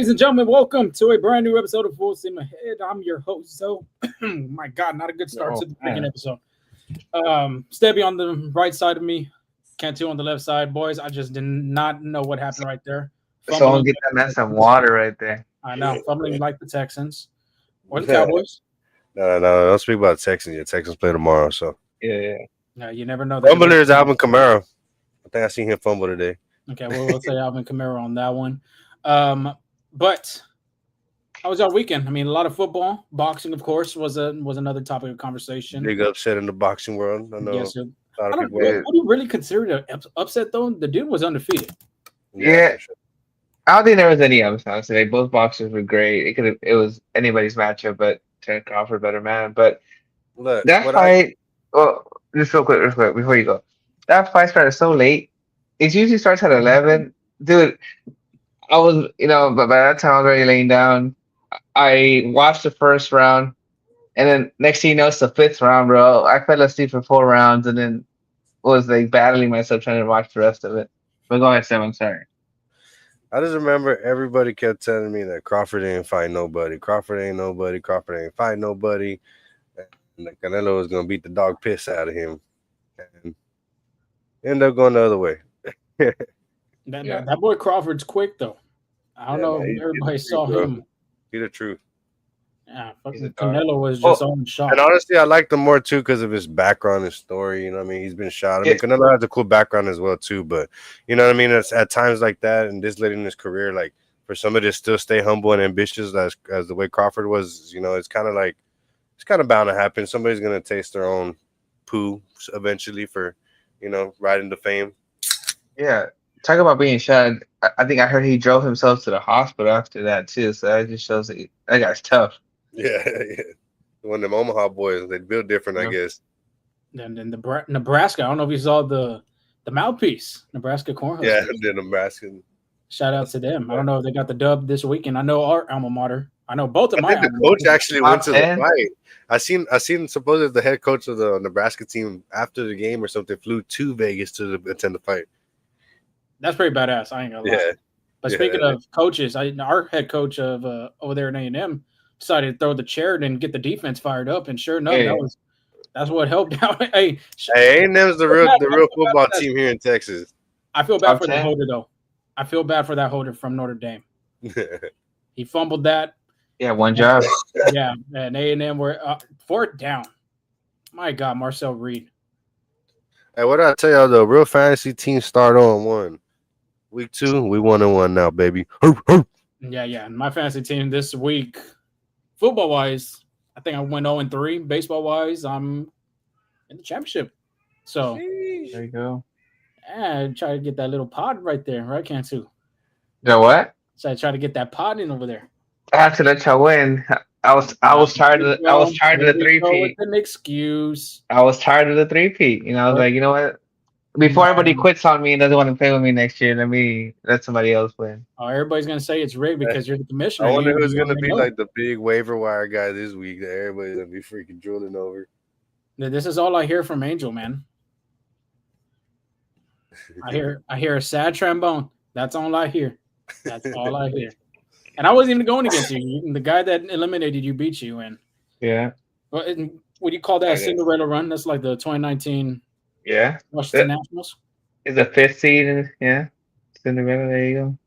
Ladies and gentlemen, welcome to a brand new episode of Full Steam Ahead. I'm your host, Zoe. My God, not a good start to the freaking episode. Stebby on the right side of me, Cantu on the left side. Boys, I just did not know what happened right there. Someone get that man some water right there. I know, fumbling like the Texans or the Cowboys. No, don't speak about Texans yet. Texans play tomorrow, so Yeah. No, you never know. Fumbler is Alvin Kamara. I think I seen him fumble today. Okay, well, we'll say Alvin Kamara on that one. But how was our weekend? I mean, a lot of football, boxing, of course, was another topic of conversation. Big upset in the boxing world. I know. Yes, a lot of people. Would you really consider it an upset though? The dude was undefeated. Yeah. Sure. I don't think there was any upset today. Both boxers were great. It was anybody's matchup, but Terence Crawford better man. But look, that fight. Well, just real quick, before you go. That fight started so late. It usually starts at 11. Dude, I was, but by that time I was already laying down. I watched the first round, and then next thing you know, it's the fifth round, bro. I fell asleep for 4 rounds, and then was like battling myself trying to watch the rest of it. But go ahead, Sam. I'm sorry. I just remember everybody kept telling me that Crawford ain't fight nobody. Crawford ain't nobody. Crawford ain't fight nobody. And the Canelo was gonna beat the dog piss out of him, and end up going the other way. That boy Crawford's quick though. I don't know if everybody saw him. Be the truth. Yeah, fucking Canelo was just on shot. And honestly, I liked him more too because of his background and story. You know what I mean? He's been shot. I mean, Canelo has a cool background as well too. But you know what I mean? It's at times like that and this late in his career, like for somebody to still stay humble and ambitious as the way Crawford was, it's kind of like it's kind of bound to happen. Somebody's gonna taste their own poo eventually for riding to fame. Yeah. Talk about being shot. I think I heard he drove himself to the hospital after that too. So that just shows that guy's tough. Yeah. One of them Omaha boys, they build different, I guess. And then Nebraska. I don't know if you saw the mouthpiece, Nebraska Cornhuskers. Yeah, the Nebraska. Shout out to them. I don't know if they got the dub this weekend. I know our alma mater. I know both of my. The coach actually went to the fight. I seen supposedly the head coach of the Nebraska team after the game or something flew to Vegas to attend the fight. That's pretty badass. I ain't gonna lie. Yeah. But speaking of coaches, our head coach of over there in A&M decided to throw the chair and get the defense fired up, and sure enough, that's what helped out. Hey, A&M's the real football team here in Texas. I feel bad for the holder though. I feel bad for that holder from Notre Dame. He fumbled that. Yeah, one job. Yeah, and A&M were 4th down. My God, Marcel Reed. Hey, what did I tell y'all though? Real fantasy teams start on 1. Week 2, we 1-1 now, baby. Yeah. My fantasy team this week, football wise, I think I went 0-3. Baseball wise, I'm in the championship. So there you go. Yeah, try to get that little pod right there, right, Cantu? You what? So I try to get that pod in over there. I have to let y'all win. I was tired of the 3-peat. An excuse. I was tired of the 3-peat. I was like, you know what? Before everybody quits on me and doesn't want to play with me next year, let somebody else win. Oh, everybody's gonna say it's rigged because you're the commissioner. I wonder who's gonna be like the big waiver wire guy this week that everybody's gonna be freaking drilling over. This is all I hear from Angel, man. I hear a sad trombone. That's all I hear. That's all I hear. And I wasn't even going against you. The guy that eliminated you beat you. And yeah. Well, would you call that a Cinderella run? That's like the 2019. Yeah. Washington Nationals. Is a 5th seed. Yeah. Cinderella. There you go.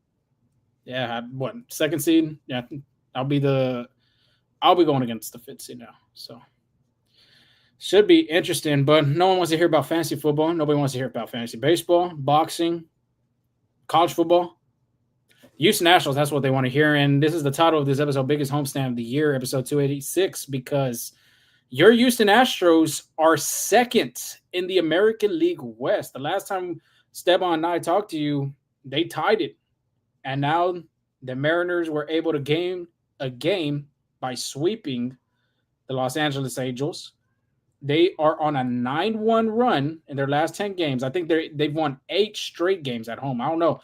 Yeah. What 2nd seed? Yeah. I'll be going against the 5th seed now. So should be interesting. But no one wants to hear about fantasy football. Nobody wants to hear about fantasy baseball, boxing, college football. Houston Nationals, that's what they want to hear. And this is the title of this episode, Biggest Homestand of the Year, episode 286, because your Houston Astros are 2nd in the American League West. The last time Esteban and I talked to you, they tied it. And now the Mariners were able to gain a game by sweeping the Los Angeles Angels. They are on a 9-1 run in their last 10 games. I think they've won 8 straight games at home. I don't know.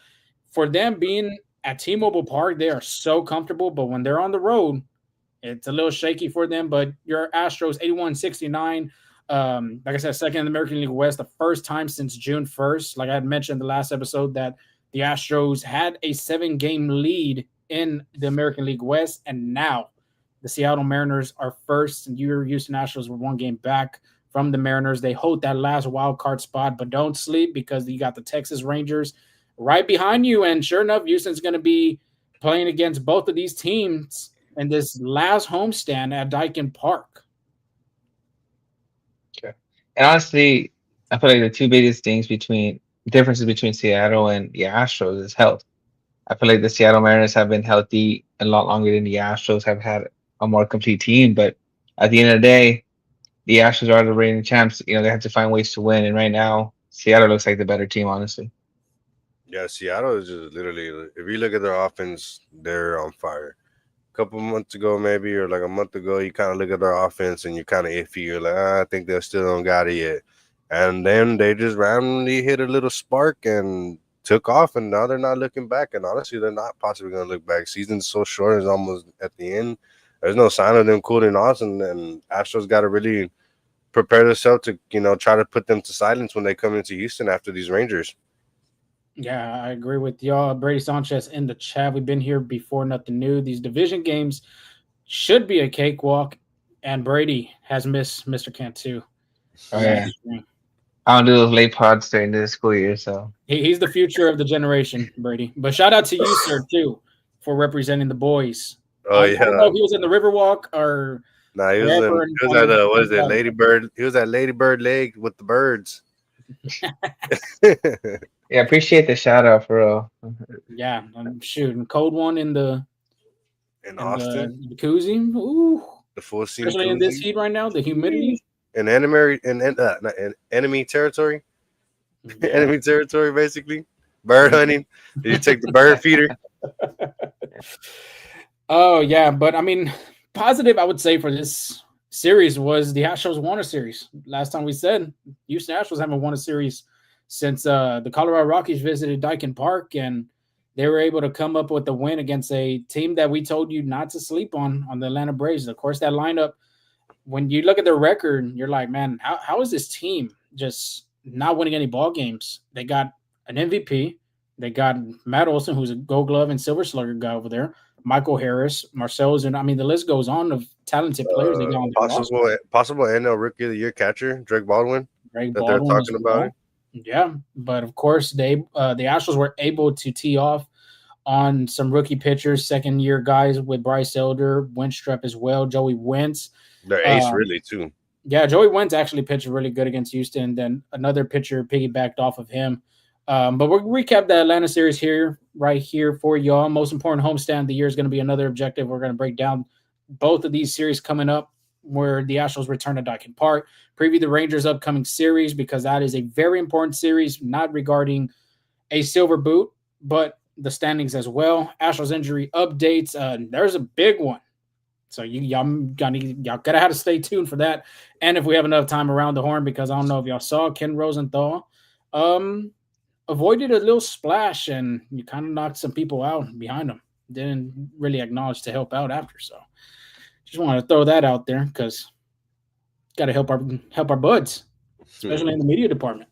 For them being at T-Mobile Park, they are so comfortable, but when they're on the road, it's a little shaky for them. But your Astros, 81-69, like I said, 2nd in the American League West, the first time since June 1st. Like I had mentioned in the last episode that the Astros had a 7-game lead in the American League West, and now the Seattle Mariners are first, and your Houston Astros were 1 game back from the Mariners. They hold that last wild card spot, but don't sleep because you got the Texas Rangers right behind you. And sure enough, Houston's going to be playing against both of these teams in this last homestand at Daikin Park. Sure. And honestly, I feel like the two biggest things between differences between Seattle and the Astros is health. I feel like the Seattle Mariners have been healthy a lot longer than the Astros have had a more complete team. But at the end of the day, the Astros are the reigning champs. They have to find ways to win. And right now, Seattle looks like the better team, honestly. Yeah, Seattle is just literally. If you look at their offense, they're on fire. A couple months ago, maybe, or like a month ago, you kind of look at their offense and you're kind of iffy. You're like, I think they still don't got it yet. And then they just randomly hit a little spark and took off, and now they're not looking back. And honestly, they're not possibly going to look back. Season's so short; it's almost at the end. There's no sign of them cooling off, and Astros got to really prepare themselves to try to put them to silence when they come into Houston after these Rangers. Yeah, I agree with y'all. Brady Sanchez in the chat. We've been here before, nothing new. These division games should be a cakewalk, and Brady has missed Mr. Cantu. Oh yeah, I don't do those late pods during the school year, so He's the future of the generation, Brady. But shout out to you, sir, too, for representing the boys. Oh I don't yeah, know if he was in the Riverwalk or nah, wherever. he was at what is it, Lady Bird? He was at Lady Bird Lake with the birds. yeah, appreciate the shout out for real. Yeah, I'm shooting cold one In in the Austin, jacuzzi. Ooh, the full scene especially in this koozie. heat right now, the humidity. In enemy territory, Yeah. enemy territory, basically. Bird hunting. Did you take the bird feeder? Oh yeah, but I mean, positive I would say for this series was the Astros won a series. Last time we said Houston Astros haven't won a series since the Colorado Rockies visited Daikin Park, and they were able to come up with a win against a team that we told you not to sleep on the Atlanta Braves. Of course, that lineup, when you look at their record, you're like, man, how is this team just not winning any ball games? They got an MVP. They got Matt Olson, who's a Gold Glove and Silver Slugger guy over there. Michael Harris, Marcellus, and I mean the list goes on of talented players they got on their roster. Possible NL Rookie of the Year catcher Drake Baldwin Greg that they're Baldwin as talking about. well. Yeah, but of course the Astros were able to tee off on some rookie pitchers, second year guys with Bryce Elder, Winstrop as well, Joey Wentz. Their ace really too. Yeah, Joey Wentz actually pitched really good against Houston. And then another pitcher piggybacked off of him. But we'll recap the Atlanta series right here for y'all. Most important homestand of the year is going to be another objective. We're going to break down both of these series coming up where the Astros return to Daikin Park. Preview the Rangers' upcoming series because that is a very important series, not regarding a silver boot, but the standings as well. Astros injury updates. There's a big one. So y'all gotta have to stay tuned for that. And if we have enough time around the horn, because I don't know if y'all saw Ken Rosenthal avoided a little splash and you kind of knocked some people out behind him. Didn't really acknowledge to help out after. So just wanted to throw that out there because gotta help our buds, especially in the media department.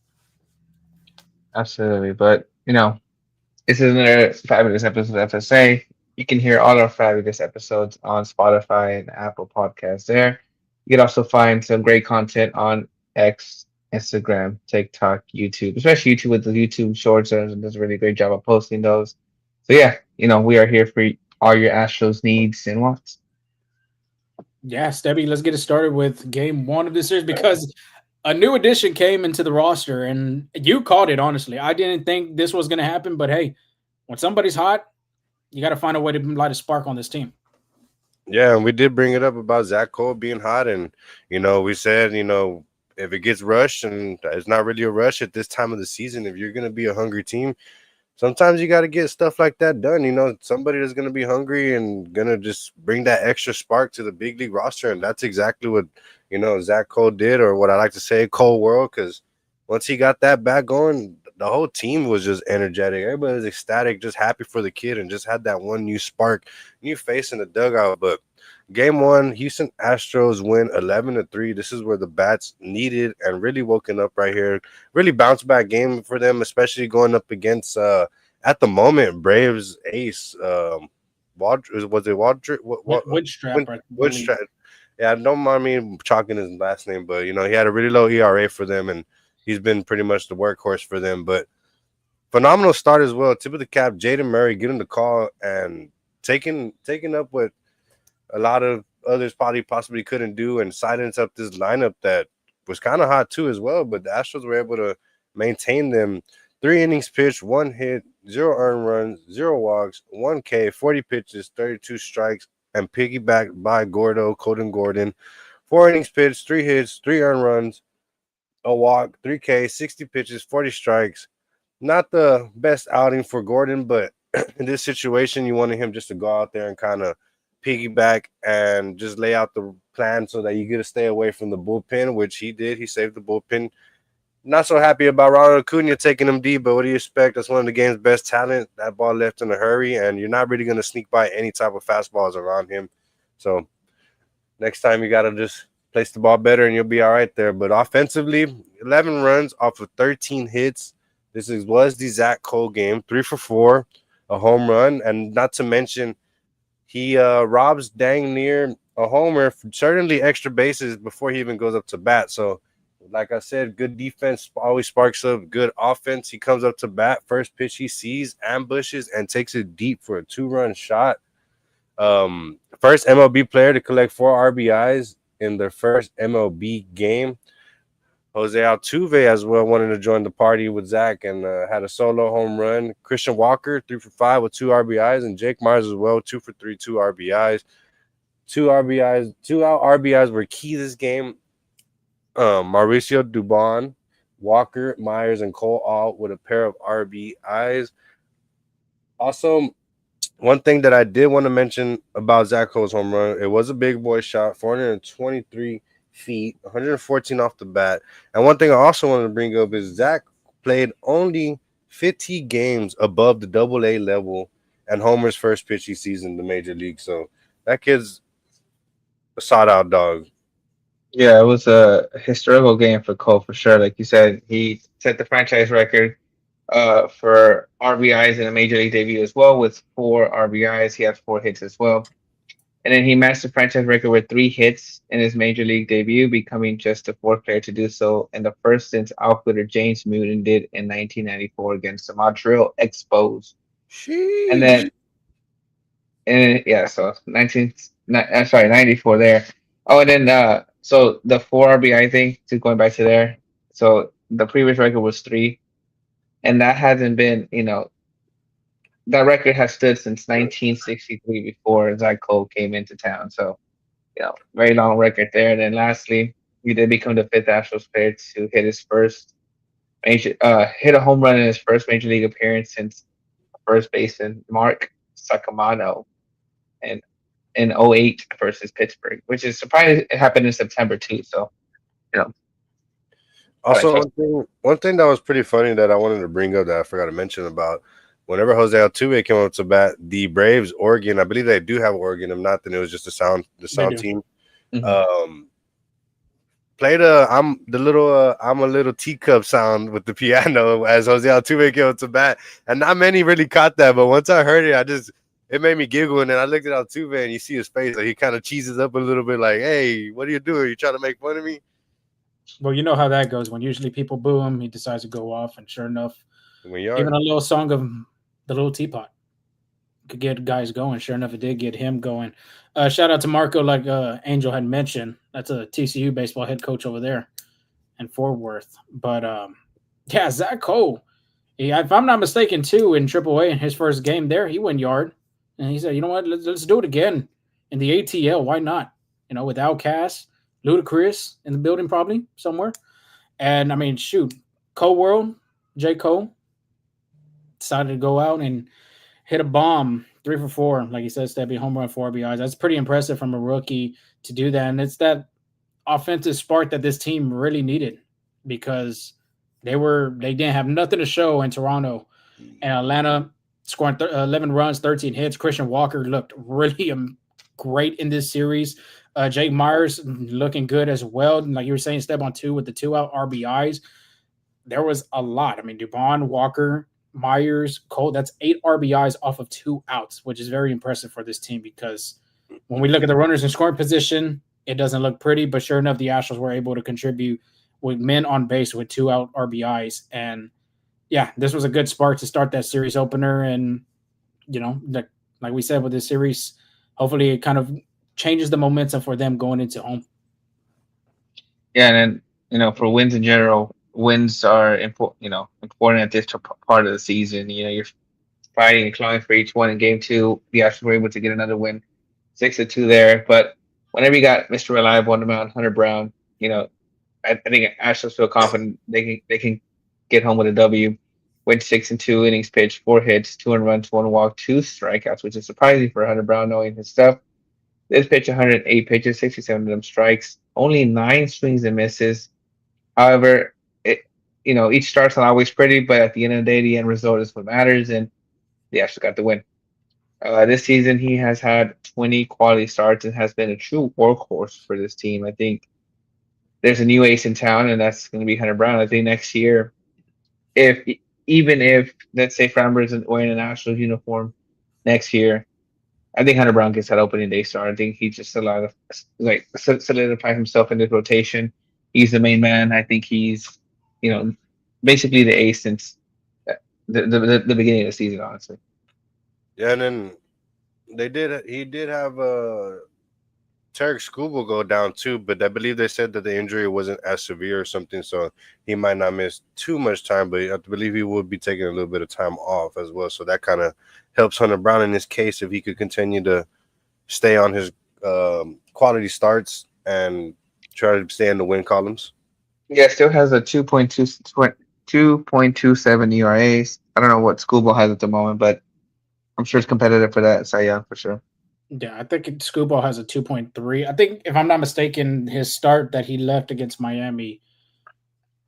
Absolutely, but this is another fabulous episode of FSA. You can hear all our fabulous episodes on Spotify and Apple Podcasts there. You can also find some great content on X, Instagram, TikTok, YouTube, especially YouTube with the YouTube shorts. Does a really great job of posting those. So yeah, we are here for all your Astros needs and wants. Yeah, Stebby, let's get it started with game one of this series because a new addition came into the roster and you called it, honestly. I didn't think this was going to happen, but hey, when somebody's hot, you got to find a way to light a spark on this team. Yeah, and we did bring it up about Zach Cole being hot, and we said if it gets rushed, and it's not really a rush at this time of the season, if you're gonna be a hungry team, sometimes you got to get stuff like that done. Somebody that's gonna be hungry and gonna just bring that extra spark to the big league roster, and that's exactly what Zach Cole did, or what I like to say, Cole World, because once he got that back going, the whole team was just energetic. Everybody was ecstatic, just happy for the kid, and just had that one new spark, new face in the dugout. But game one, Houston Astros win 11-3. This is where the bats needed and really woken up right here. Really bounce back game for them, especially going up against at the moment Braves ace Was it Waldrick? What Woodstrap, I believe. Woodstrap? Yeah, don't mind me chalking his last name, but he had a really low ERA for them, and he's been pretty much the workhorse for them. But phenomenal start as well. Tip of the cap, Jaden Murray getting the call and taking up what a lot of others probably possibly couldn't do and silence up this lineup that was kind of hot too as well. But the Astros were able to maintain them. 3 innings pitched, 1 hit, 0 earned runs, 0 walks, 1K, 40 pitches, 32 strikes, and piggybacked by Colton Gordon. 4 innings pitched, 3 hits, 3 earned runs, a walk, 3K, 60 pitches, 40 strikes. Not the best outing for Gordon, but in this situation, you wanted him just to go out there and kind of piggyback and just lay out the plan so that you get to stay away from the bullpen, which he did. He saved the bullpen. Not so happy about Ronald Acuna taking him deep, but what do you expect? That's one of the game's best talent. That ball left in a hurry, and you're not really going to sneak by any type of fastballs around him. So next time you got to just place the ball better, and you'll be all right there. But offensively, 11 runs off of 13 hits. Was the Zach Cole game, 3 for 4, a home run, and not to mention he robs dang near a homer, certainly extra bases before he even goes up to bat. So, like I said, good defense always sparks up good offense. He comes up to bat, first pitch he sees, ambushes, and takes it deep for a 2-run shot. First MLB player to collect 4 RBIs in their first MLB game. Jose Altuve as well wanted to join the party with Zach and had a solo home run. Christian Walker, 3 for 5 with 2 RBIs, and Jake Myers as well, 2 for 3, 2 RBIs. 2 out RBIs were key this game. Mauricio Dubon, Walker, Myers, and Cole all with a pair of RBIs. Also, one thing that I did want to mention about Zach Cole's home run, it was a big boy shot, 423 feet, 114 off the bat. And one thing I also wanted to bring up is Zach played only 50 games above the AA level and Homer's first pitch he sees in the major league. So that kid's a sought-out dog. Yeah, it was a historical game for Cole for sure. Like you said, he set the franchise record for RBIs in a major league debut as well with 4 RBIs. He had 4 hits as well. And then he matched the franchise record with 3 hits in his major league debut, becoming just the 4th player to do so, and the first since outfielder James Newton did in 1994 against the Montreal Expos. Sheesh. And then, so 94 there. Oh, and then so the 4 RBI thing, to going back to there. So the previous record was 3, and that hasn't been, that record has stood since 1963 before Zach Cole came into town. So, very long record there. And then lastly, he did become the 5th Astros player to hit his first hit a home run in his first major league appearance since first baseman Mark Sacamano in 08 versus Pittsburgh, which is surprising. It happened in September too. So, Also, one thing that was pretty funny that I wanted to bring up that I forgot to mention about whenever Jose Altuve came up to bat, the Braves, Oregon, I believe they do have Oregon. If not, then it was just the sound team. Mm-hmm. Played I'm a little teacup sound with the piano as Jose Altuve came up to bat, and not many really caught that. But once I heard it, it made me giggle, and then I looked at Altuve, and you see his face, like he kind of cheeses up a little bit, like, "Hey, what are you doing? Are you trying to make fun of me?" Well, you know how that goes. When usually people boo him, he decides to go off, and sure enough, even a little song of the Little Teapot could get guys going. Sure enough, it did get him going. Shout out to Marco, like Angel had mentioned. That's a TCU baseball head coach over there in Fort Worth. But yeah, Zach Cole, if I'm not mistaken, too, in AAA in his first game there, he went yard, and he said, "You know what? Let's do it again in the ATL. Why not? With Outcast, Ludacris in the building probably somewhere." And I mean, shoot, Cole World, J. Cole decided to go out and hit a bomb, 3 for 4, like he says, Stebby, home run, 4 RBIs. That's pretty impressive from a rookie to do that. And it's that offensive spark that this team really needed because they didn't have nothing to show in Toronto. And Atlanta scoring 11 runs, 13 hits. Christian Walker looked really great in this series. Jake Myers looking good as well. Like you were saying, step on 2 with the 2 out RBIs. There was a lot. I mean, Dubon, Walker, Myers, Cole. That's 8 RBIs off of 2 outs, which is very impressive for this team because when we look at the runners in scoring position, it doesn't look pretty. But sure enough, the Astros were able to contribute with men on base with 2 out RBIs. And yeah, this was a good spark to start that series opener. And, like we said with this series, hopefully it kind of changes the momentum for them going into home. Yeah, and then for wins in general, wins are important. Important at this part of the season. You're fighting and clawing for each one. In game two, the Astros were able to get another win, 6-2 there. But whenever you got Mr. Reliable on the mound, Hunter Brown, I think Astros feel confident they can get home with a W. Went 6-2 innings pitched, 4 hits, 2 runs, 1 walk, 2 strikeouts, which is surprising for Hunter Brown knowing his stuff. This pitch 108 pitches, 67 of them strikes, only 9 swings and misses. However, each start's not always pretty, but at the end of the day, the end result is what matters, and the Astros got the win. This season, he has had 20 quality starts and has been a true workhorse for this team. I think there's a new ace in town, and that's going to be Hunter Brown. I think next year, if even if let's say Framber isn't wearing an Astros uniform next year, I think Hunter Brown gets that opening day start. I think he just allowed to solidify himself in this rotation. He's the main man. I think he's, basically the ace since the beginning of the season, honestly. Yeah, and then he did have Tarek Skubal go down too, but I believe they said that the injury wasn't as severe or something, so he might not miss too much time, but I believe he would be taking a little bit of time off as well. So that kind of helps Hunter Brown in this case if he could continue to stay on his quality starts and try to stay in the win columns. Yeah, still has a 2.27 ERAs. I don't know what Skubal has at the moment, but I'm sure it's competitive for that Cy Young for sure. Yeah, I think Scubo has a 2.3. I think, if I'm not mistaken, his start that he left against Miami,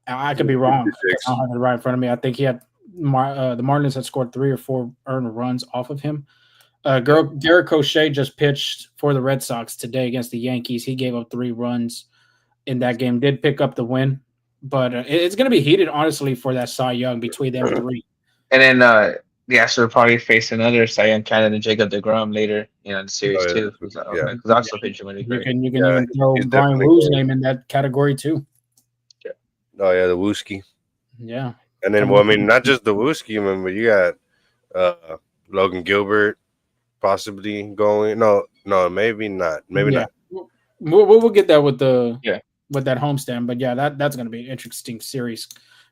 I could be wrong. I don't have it right in front of me. I think he had the Marlins had scored 3 or 4 earned runs off of him. Garrett Crochet just pitched for the Red Sox today against the Yankees. He gave up 3 runs in that game, did pick up the win. But it's going to be heated, honestly, for that Cy Young between them 3. And then the Astros will probably face another Cy Young candidate, Jacob DeGrom, later in the series too. Who's also pitching really great. You can even throw Brian Woo's name in that category too. Yeah. Oh yeah, the Wooski. Yeah. And then, not just the Wooski, but you got Logan Gilbert possibly going. No, maybe not. Maybe not. We'll get that with with that homestand, but yeah, that's going to be an interesting series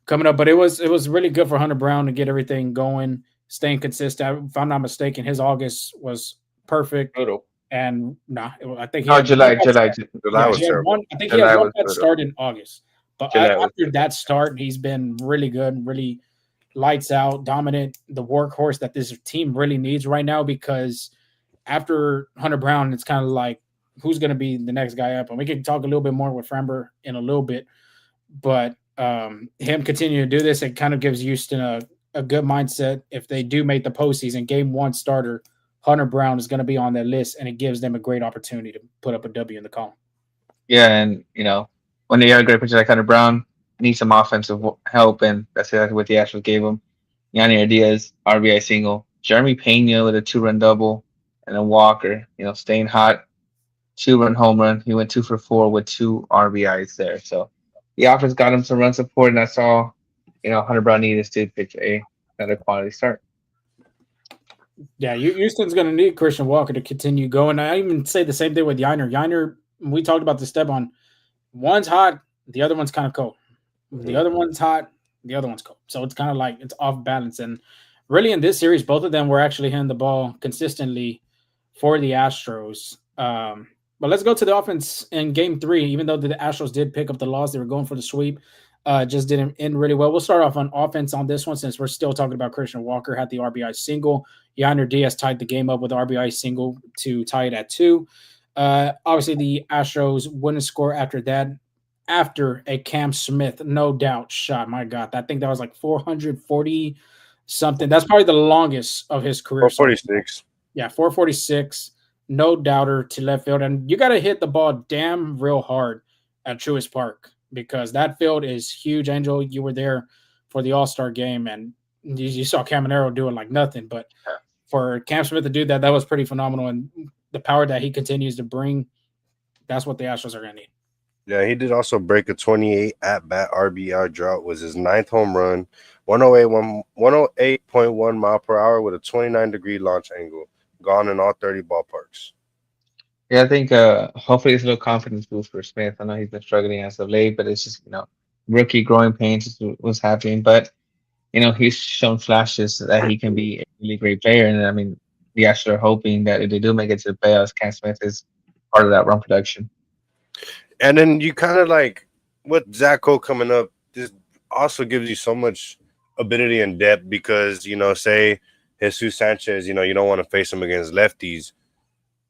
coming up. But it was really good for Hunter Brown to get everything going, staying consistent. If I'm not mistaken, his August was perfect. And I think he July was terrible. I think he had one bad start in August. But after that start, he's been really good, really lights out, dominant, the workhorse that this team really needs right now, because after Hunter Brown, it's kind of like, who's going to be the next guy up? And we can talk a little bit more with Framber in a little bit. But him continuing to do this, it kind of gives Houston a good mindset. If they do make the postseason, game 1 starter, Hunter Brown is going to be on that list, and it gives them a great opportunity to put up a W in the column. Yeah, and when they have a great pitcher like Hunter Brown, need some offensive help, and that's exactly what the Astros gave him. Yanni Diaz, RBI single. Jeremy Pena with a 2-run double, and then Walker, staying hot, 2-run home run. He went 2 for 4 with 2 RBIs there. So the offense got him some run support, and that's all Hunter Brown needed to pitch another quality start. Yeah, Houston's going to need Christian Walker to continue going. I even say the same thing with Yiner. Yiner, we talked about the step on. One's hot, the other one's kind of cold. The other one's hot, the other one's cold. So it's kind of like it's off balance. And really in this series, both of them were actually hitting the ball consistently for the Astros. But let's go to the offense in game 3. Even though the Astros did pick up the loss, they were going for the sweep. Just didn't end really well. We'll start off on offense on this one, since we're still talking about Christian Walker had the RBI single. Yander Diaz tied the game up with RBI single to tie it at 2. Obviously, the Astros wouldn't score after that. After a Cam Smith, no doubt, shot. My God, I think that was like 440 something. That's probably the longest of his career. 446. Yeah, 446. No doubter to left field. And you got to hit the ball damn real hard at Truist Park, because that field is huge. Angel, you were there for the All-Star game, and You saw Caminero doing like nothing, but for Cam Smith to do that, that was pretty phenomenal. And the power that he continues to bring, that's what the Astros are going to need. Yeah, he did also break a 28 at bat RBI drought. Was his ninth home run, 108.1 mile per hour with a 29-degree launch angle. Gone in all 30 ballparks. Yeah, I think hopefully it's a little confidence boost for Smith. I know he's been struggling as of late, but it's just rookie growing pains is what's happening. But he's shown flashes that he can be a really great player. And I mean, the Astros are hoping that if they do make it to the playoffs, Cam Smith is part of that run production. And then you kind of like with Zach Cole coming up, this also gives you so much ability and depth because, say Jesus Sanchez, you don't want to face him against lefties.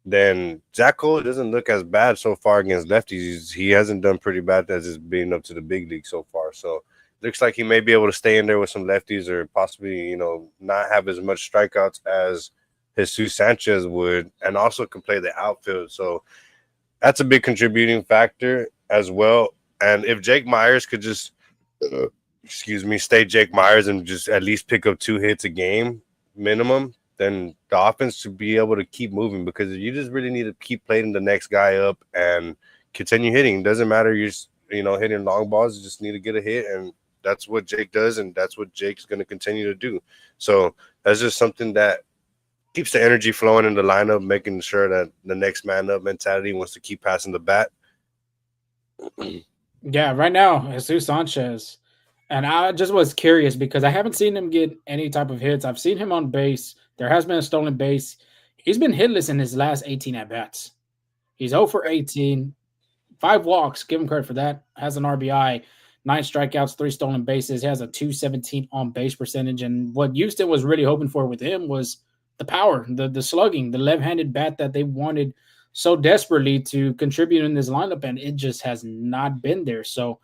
Then Zach Cole doesn't look as bad so far against lefties. He hasn't done pretty bad as it's been up to the big league so far. So looks like he may be able to stay in there with some lefties or possibly, not have as much strikeouts as Jesus Sanchez would, and also can play the outfield. So that's a big contributing factor as well. And if Jake Myers could just, stay Jake Myers and just at least pick up 2 hits a game minimum, then the offense should be able to keep moving because you just really need to keep playing the next guy up and continue hitting. It doesn't matter you're, hitting long balls. You just need to get a hit, and that's what Jake does, and that's what Jake's going to continue to do. So that's just something that keeps the energy flowing in the lineup, making sure that the next man up mentality wants to keep passing the bat. Yeah, right now, Jesus Sanchez. And I just was curious because I haven't seen him get any type of hits. I've seen him on base. There has been a stolen base. He's been hitless in his last 18 at bats. He's 0 for 18, 5 walks. Give him credit for that. Has an RBI, 9 strikeouts, 3 stolen bases. He has a 217 on base percentage. And what Houston was really hoping for with him was the power, the slugging, the left-handed bat that they wanted so desperately to contribute in this lineup, and it just has not been there. So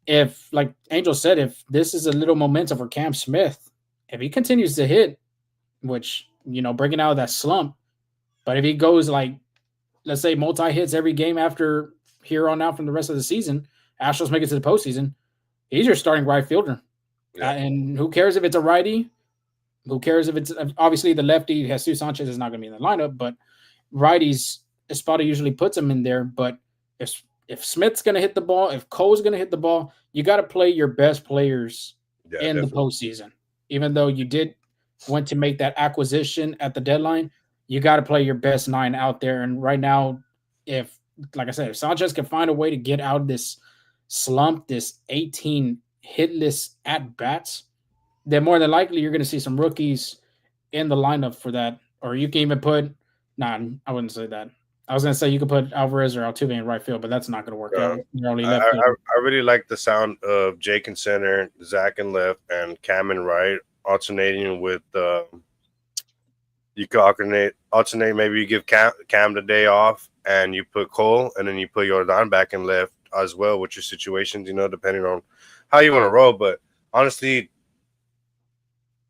if, like Angel said, if this is a little momentum for Cam Smith, if he continues to hit, which, breaking out of that slump, but if he goes like, let's say multi hits every game after here on out from the rest of the season, Astros make it to the postseason, he's your starting right fielder. Yeah. And who cares if it's a righty? Who cares if it's obviously the lefty? Jesus Sanchez is not going to be in the lineup, but righties, Espada usually puts him in there. But if Smith's going to hit the ball, if Cole's going to hit the ball, you got to play your best players in the postseason. Even though you did want to make that acquisition at the deadline, you got to play your best 9 out there. And right now, if, like I said, if Sanchez can find a way to get out of this slump, this 18 hitless at-bats, then more than likely you're going to see some rookies in the lineup for that. Or you can even put – I wouldn't say that. I was going to say you could put Alvarez or Altuve in right field, but that's not going to work out. I really like the sound of Jake in center, Zach in left, and Cam in right, alternating with you could alternate. Maybe you give Cam the day off, and you put Cole, and then you put Jordan back in left as well with your situations, depending on how you want to roll. But honestly,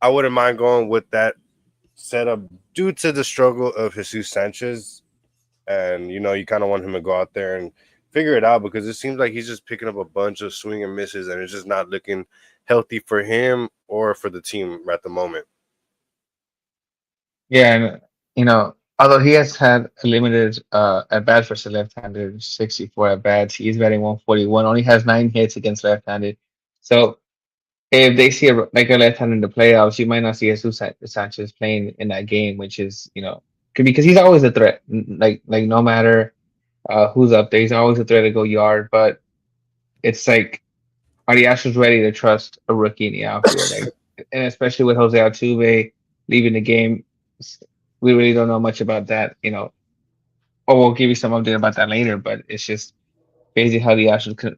I wouldn't mind going with that setup due to the struggle of Jesus Sanchez. And, you kind of want him to go out there and figure it out because it seems like he's just picking up a bunch of swing and misses, and it's just not looking healthy for him or for the team at the moment. Yeah, and, although he has had a limited at bat versus left-handed, 64 at bats, he's batting 141, only has 9 hits against left-handed. So if they see a left-hander in the playoffs, you might not see Jesus Sanchez playing in that game, which is, because he's always a threat. Like no matter who's up there, he's always a threat to go yard. But it's like, are the Astros ready to trust a rookie in the outfield? And especially with Jose Altuve leaving the game, we really don't know much about that. Or we'll give you some update about that later. But it's just basically how the Astros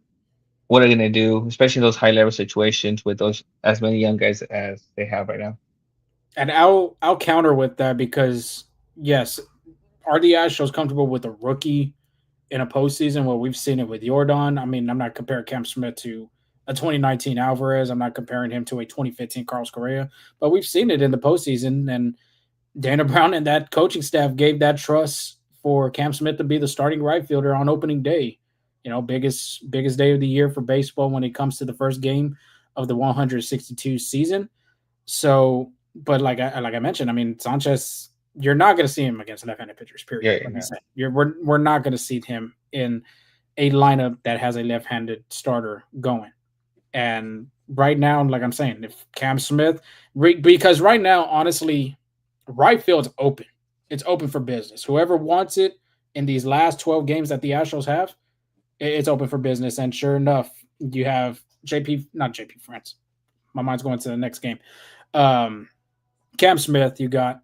what are they going to do, especially in those high-level situations with those as many young guys as they have right now. And I'll counter with that because, yes, are the Astros comfortable with a rookie in a postseason? Well, we've seen it with Jordan. I mean, I'm not comparing Cam Smith to a 2019 Alvarez. I'm not comparing him to a 2015 Carlos Correa. But we've seen it in the postseason, and Dana Brown and that coaching staff gave that trust for Cam Smith to be the starting right fielder on opening day. Biggest day of the year for baseball when it comes to the first game of the 162 season. So, but like I mentioned, I mean Sanchez, you're not going to see him against left-handed pitchers. Period. Yeah, Like you yeah. said, we're not going to see him in a lineup that has a left-handed starter going. And right now, like I'm saying, if Cam Smith, because right now, honestly, right field's open. It's open for business. Whoever wants it in these last 12 games that the Astros have, it's open for business. And sure enough, you have not JP France. My mind's going to the next game. Um, Cam Smith, you got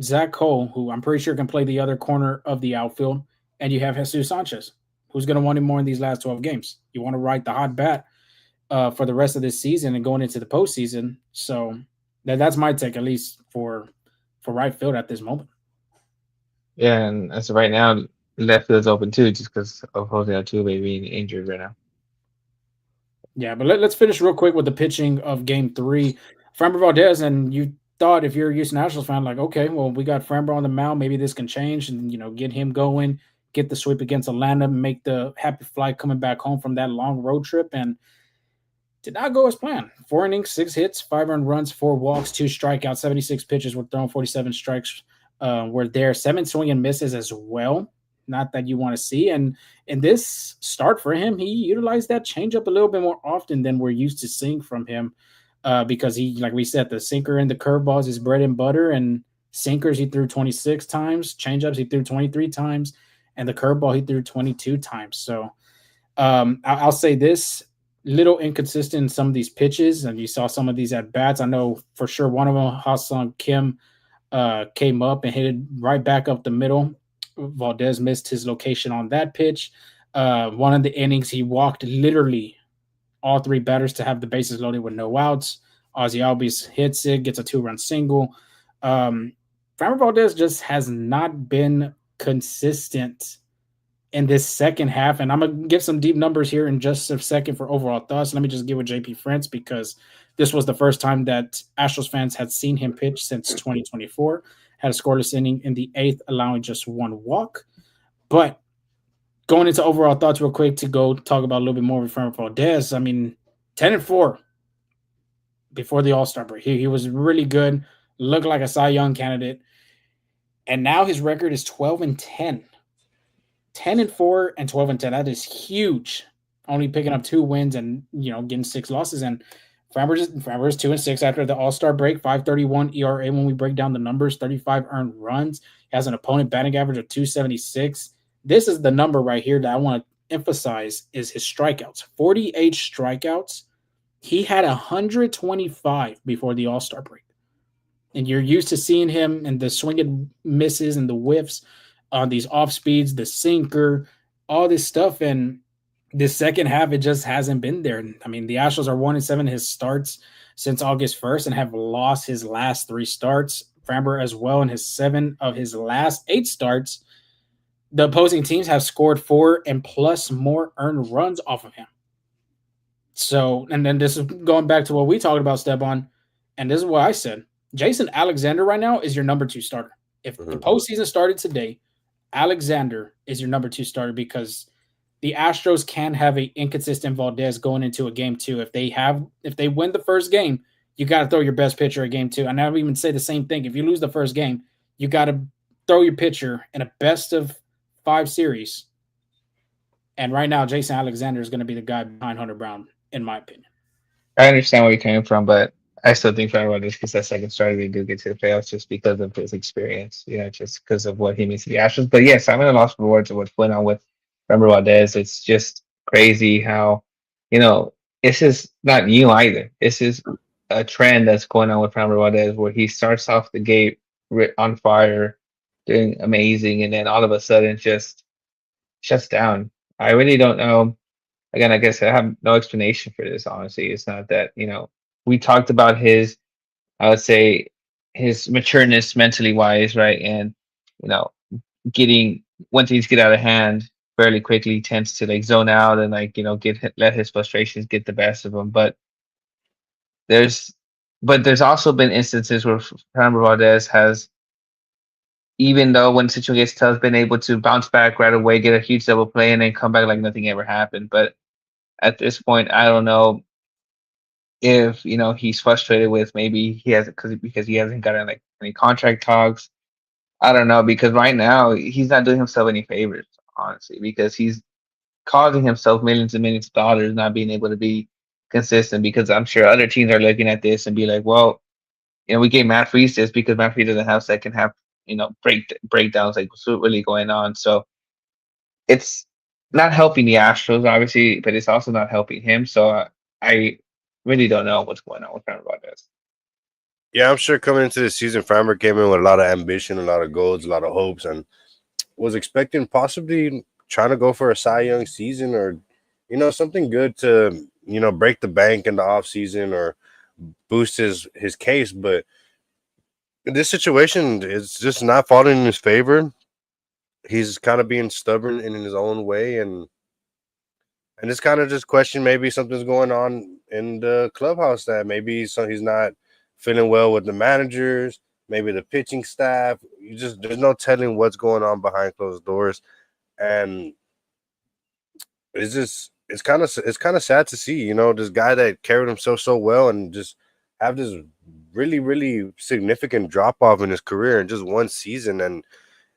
Zach Cole, who I'm pretty sure can play the other corner of the outfield, and you have Jesus Sanchez, who's going to want him more in these last 12 games. You want to ride the hot bat for the rest of this season and going into the postseason. So that's my take, at least for right field at this moment. Yeah, and as of right now, left field's open too, just because of Jose Altuve being injured right now. Yeah, but let's finish real quick with the pitching of Game 3. Framber Valdez, and you thought if you're a Houston Nationals fan, like, okay, well, we got Framber on the mound, maybe this can change, and get him going, get the sweep against Atlanta, make the happy flight coming back home from that long road trip, and did not go as planned. 4 innings, 6 hits, 5 earned runs, 4 walks, 2 strikeouts, 76 pitches were thrown, 47 strikes were there, 7 swing and misses as well. Not that you want to see. And in this start for him, he utilized that changeup a little bit more often than we're used to seeing from him because he, like we said, the sinker and the curveball is his bread and butter. And sinkers he threw 26 times, changeups he threw 23 times, and the curveball he threw 22 times. So I'll say this little inconsistent in some of these pitches, and you saw some of these at bats. I know for sure one of them, Ha-Seong Kim, came up and hit it right back up the middle. Valdez missed his location on that pitch. One of the innings, he walked literally all 3 batters to have the bases loaded with no outs. Ozzy Albies hits it, gets a 2-run single. Framber Valdez just has not been consistent in this second half. And I'm going to give some deep numbers here in just a second for overall thoughts. Let me just give with JP France because this was the first time that Astros fans had seen him pitch since 2024. Had a scoreless inning in the 8th, allowing just 1 walk. But going into overall thoughts real quick to go talk about a little bit more with Framber Valdez. I mean, 10-4 before the All-Star break. He was really good, looked like a Cy Young candidate. And now his record is 12-10. 10-4 and 12-10. That is huge. Only picking up 2 wins and getting 6 losses. And Framber is 2-6 after the All-Star break. 5.31 ERA when we break down the numbers. 35 earned runs. He has an opponent batting average of 276. This is the number right here that I want to emphasize is his strikeouts. 48 strikeouts. He had 125 before the All-Star break. And you're used to seeing him and the swinging misses and the whiffs on these off speeds, the sinker, all this stuff. And this second half, it just hasn't been there. I mean, the Astros are 1-7 his starts since August 1st and have lost his last 3 starts. Framber as well in his 7 of his last 8 starts. The opposing teams have scored 4 and plus more earned runs off of him. So, and then this is going back to what we talked about, Steban, and this is what I said. Jason Alexander right now is your number 2 starter. If the postseason started today, Alexander is your number 2 starter because the Astros can have an inconsistent Valdez going into a game 2. If they win the first game, you got to throw your best pitcher at game 2. And I would even say the same thing. If you lose the first game, you got to throw your pitcher in a best of 5 series. And right now, Jason Alexander is going to be the guy behind Hunter Brown, in my opinion. I understand where you're coming from, but I still think Framber just gets that second start. They do get to the playoffs just because of his experience, just because of what he means to the Astros. But yes, I'm in a loss for words of what's going on with Framber Valdez. It's just crazy how, this is not new either. This is a trend that's going on with Framber Valdez where he starts off the gate on fire, doing amazing, and then all of a sudden just shuts down. I really don't know. Again, I guess I have no explanation for this, honestly. It's not that, we talked about I would say, his matureness mentally wise, right? And, you know, getting, when things get out of hand fairly quickly, tends to like zone out and like, let his frustrations get the best of him. There's, but there's also been instances where Framber Valdez has, even though when the situation gets tough, been able to bounce back right away, get a huge double play, and then come back like nothing ever happened. But at this point, I don't know. if he's frustrated with maybe he hasn't because he hasn't gotten like any contract talks. I don't know because right now he's not doing himself any favors, honestly, because he's causing himself millions and millions of dollars not being able to be consistent. Because I'm sure other teams are looking at this and be like, well, we gave Matt Freese this because Matt Freese doesn't have second half, breakdowns like what's really going on. So it's not helping the Astros, obviously, but it's also not helping him. So I really don't know what's going on with Aaron Rodgers. Yeah, I'm sure coming into the season, Framber came in with a lot of ambition, a lot of goals, a lot of hopes, and was expecting possibly trying to go for a Cy Young season or, something good to, break the bank in the off season or boost his case. But this situation is just not falling in his favor. He's kind of being stubborn in his own way, and it's kind of just question maybe something's going on in the clubhouse that maybe he's not feeling well with the managers, maybe the pitching staff. There's no telling what's going on behind closed doors, and it's kind of sad to see this guy that carried himself so well and just have this really really significant drop off in his career in just one season. And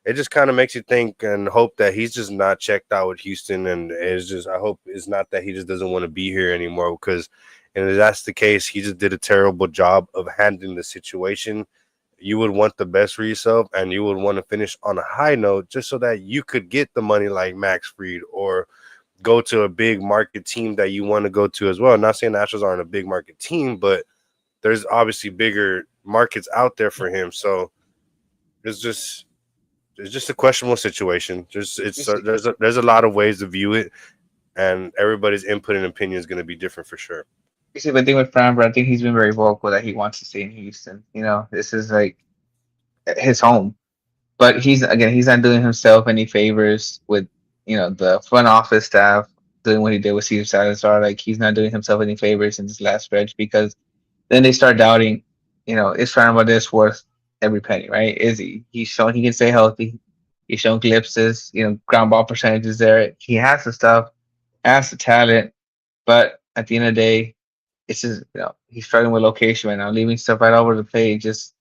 it just kind of makes you think and hope that he's just not checked out with Houston. And I hope it's not that he just doesn't want to be here anymore, because, and if that's the case, he just did a terrible job of handling the situation. You would want the best for yourself, and you would want to finish on a high note just so that you could get the money like Max Fried or go to a big market team that you want to go to as well. I'm not saying the Astros aren't a big market team, but there's obviously bigger markets out there for him. So it's just a questionable situation. There's a lot of ways to view it, and everybody's input and opinion is going to be different for sure. You see, the thing with Framber, I think he's been very vocal that he wants to stay in Houston. This is like his home. But he's not doing himself any favors with the front office staff doing what he did with Cesar Salazar. Like he's not doing himself any favors in this last stretch because then they start doubting, is Fran this worth every penny, right? Is he? He's shown he can stay healthy. He's shown glimpses, ground ball percentages there. He has the stuff, has the talent, but at the end of the day, it's just he's struggling with location right now, leaving stuff right over the plate, just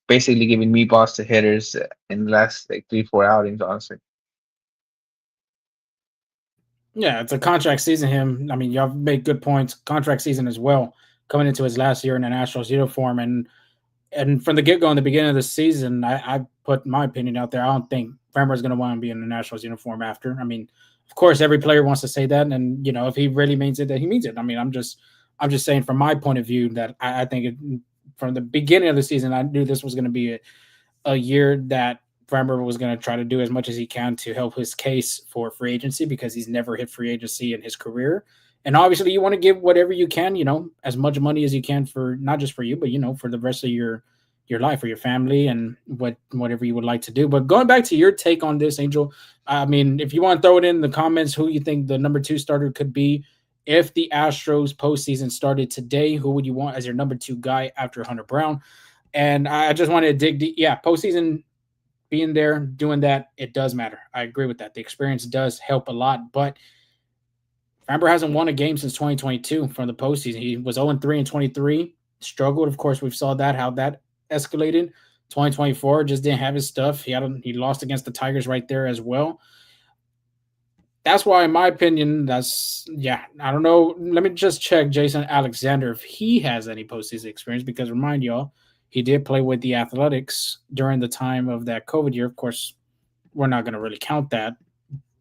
basically giving meatballs to hitters in the last like 3-4 outings, honestly. Yeah, it's a contract season. Him, I mean, y'all made good points. Contract season as well, coming into his last year in the Nationals uniform, and from the get go in the beginning of the season, I put my opinion out there. I don't think Farmer is going to want to be in the Nationals uniform after. I mean, of course, every player wants to say that, and if he really means it, that he means it. I mean, I'm just saying from my point of view that I think from the beginning of the season, I knew this was going to be a year that Farmer was going to try to do as much as he can to help his case for free agency because he's never hit free agency in his career. And obviously, you want to give whatever you can, as much money as you can for not just for you, but for the rest of your life or your family and whatever you would like to do. But going back to your take on this, Angel, I mean, if you want to throw it in the comments, who you think the number 2 starter could be if the Astros postseason started today, who would you want as your number 2 guy after Hunter Brown? And I just wanted to dig deep. Yeah, postseason being there, doing that, it does matter. I agree with that. The experience does help a lot, but Framber hasn't won a game since 2022 from the postseason. He was 0-3 in 23, struggled. Of course, we saw how that escalated. 2024 just didn't have his stuff. He lost against the Tigers right there as well. That's why, in my opinion, I don't know. Let me just check Jason Alexander if he has any postseason experience, because remind y'all, he did play with the Athletics during the time of that COVID year. Of course, we're not going to really count that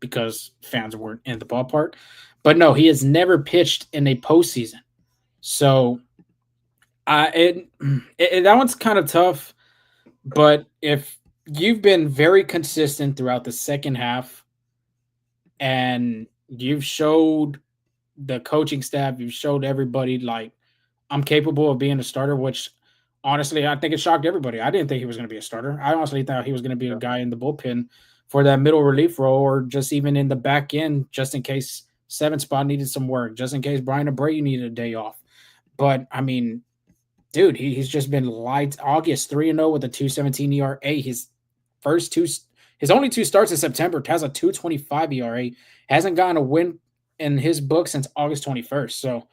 because fans weren't in the ballpark. But no, he has never pitched in a postseason. So that one's kind of tough. But if you've been very consistent throughout the second half and you've showed the coaching staff, you've showed everybody like I'm capable of being a starter, which honestly, I think it shocked everybody. I didn't think he was going to be a starter. I honestly thought he was going to be a guy in the bullpen for that middle relief role or just even in the back end, just in case 7 spot needed some work, just in case Brian Abreu needed a day off. But, I mean, dude, he's just been light. August 3-0 with a 2.17 ERA. His only 2 starts in September has a 2.25 ERA. Hasn't gotten a win in his book since August 21st. So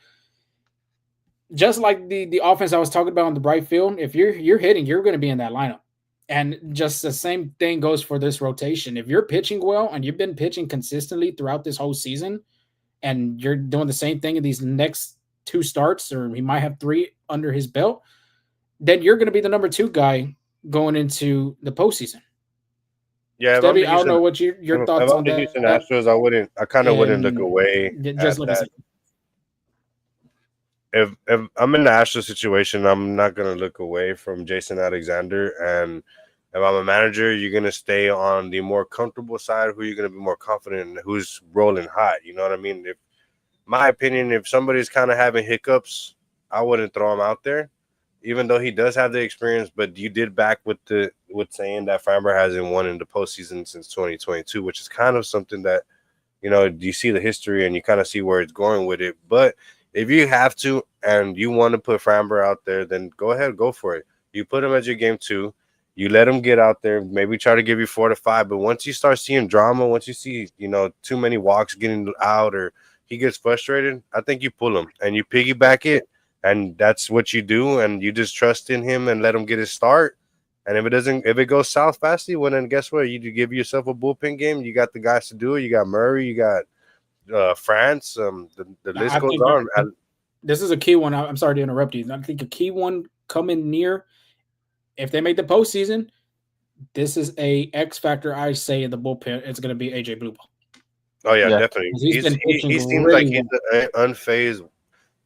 just like the offense I was talking about on the right field, if you're hitting, you're going to be in that lineup. And just the same thing goes for this rotation. If you're pitching well and you've been pitching consistently throughout this whole season, and you're doing the same thing in these next two starts, or he might have three under his belt, then you're going to be the number two guy going into the postseason. Yeah, Stevie, I don't know what your if thoughts I'm on the that. Houston Astros, I kind of wouldn't look And away just at let me that. say, If I'm in the Astros situation, I'm not gonna look away from Jason Alexander. And if I'm a manager, you're gonna stay on the more comfortable side. Who you're gonna be more confident in, who's rolling hot. You know what I mean? If my opinion, if somebody's kind of having hiccups, I wouldn't throw him out there, even though he does have the experience. But you did back with saying that Framber hasn't won in the postseason since 2022, which is kind of something that you see the history and you kind of see where it's going with it. But if you have to and you want to put Framber out there, then go ahead, go for it. You put him as your game two. You let him get out there, maybe try to give you 4 to 5. But once you start seeing drama, once you see, too many walks getting out or he gets frustrated, I think you pull him and you piggyback it. And that's what you do. And you just trust in him and let him get his start. And if it goes south fastly, well, then guess what? You give yourself a bullpen game. You got the guys to do it. You got Murray. You got France. The list I goes think on. this is a key one. I'm sorry to interrupt you. I think a key one coming near, if they make the postseason, this is a X factor. I say in the bullpen, it's going to be AJ Bluebell. Oh yeah, Yeah. definitely. He's been pitching He seems like really he's well. unfazed,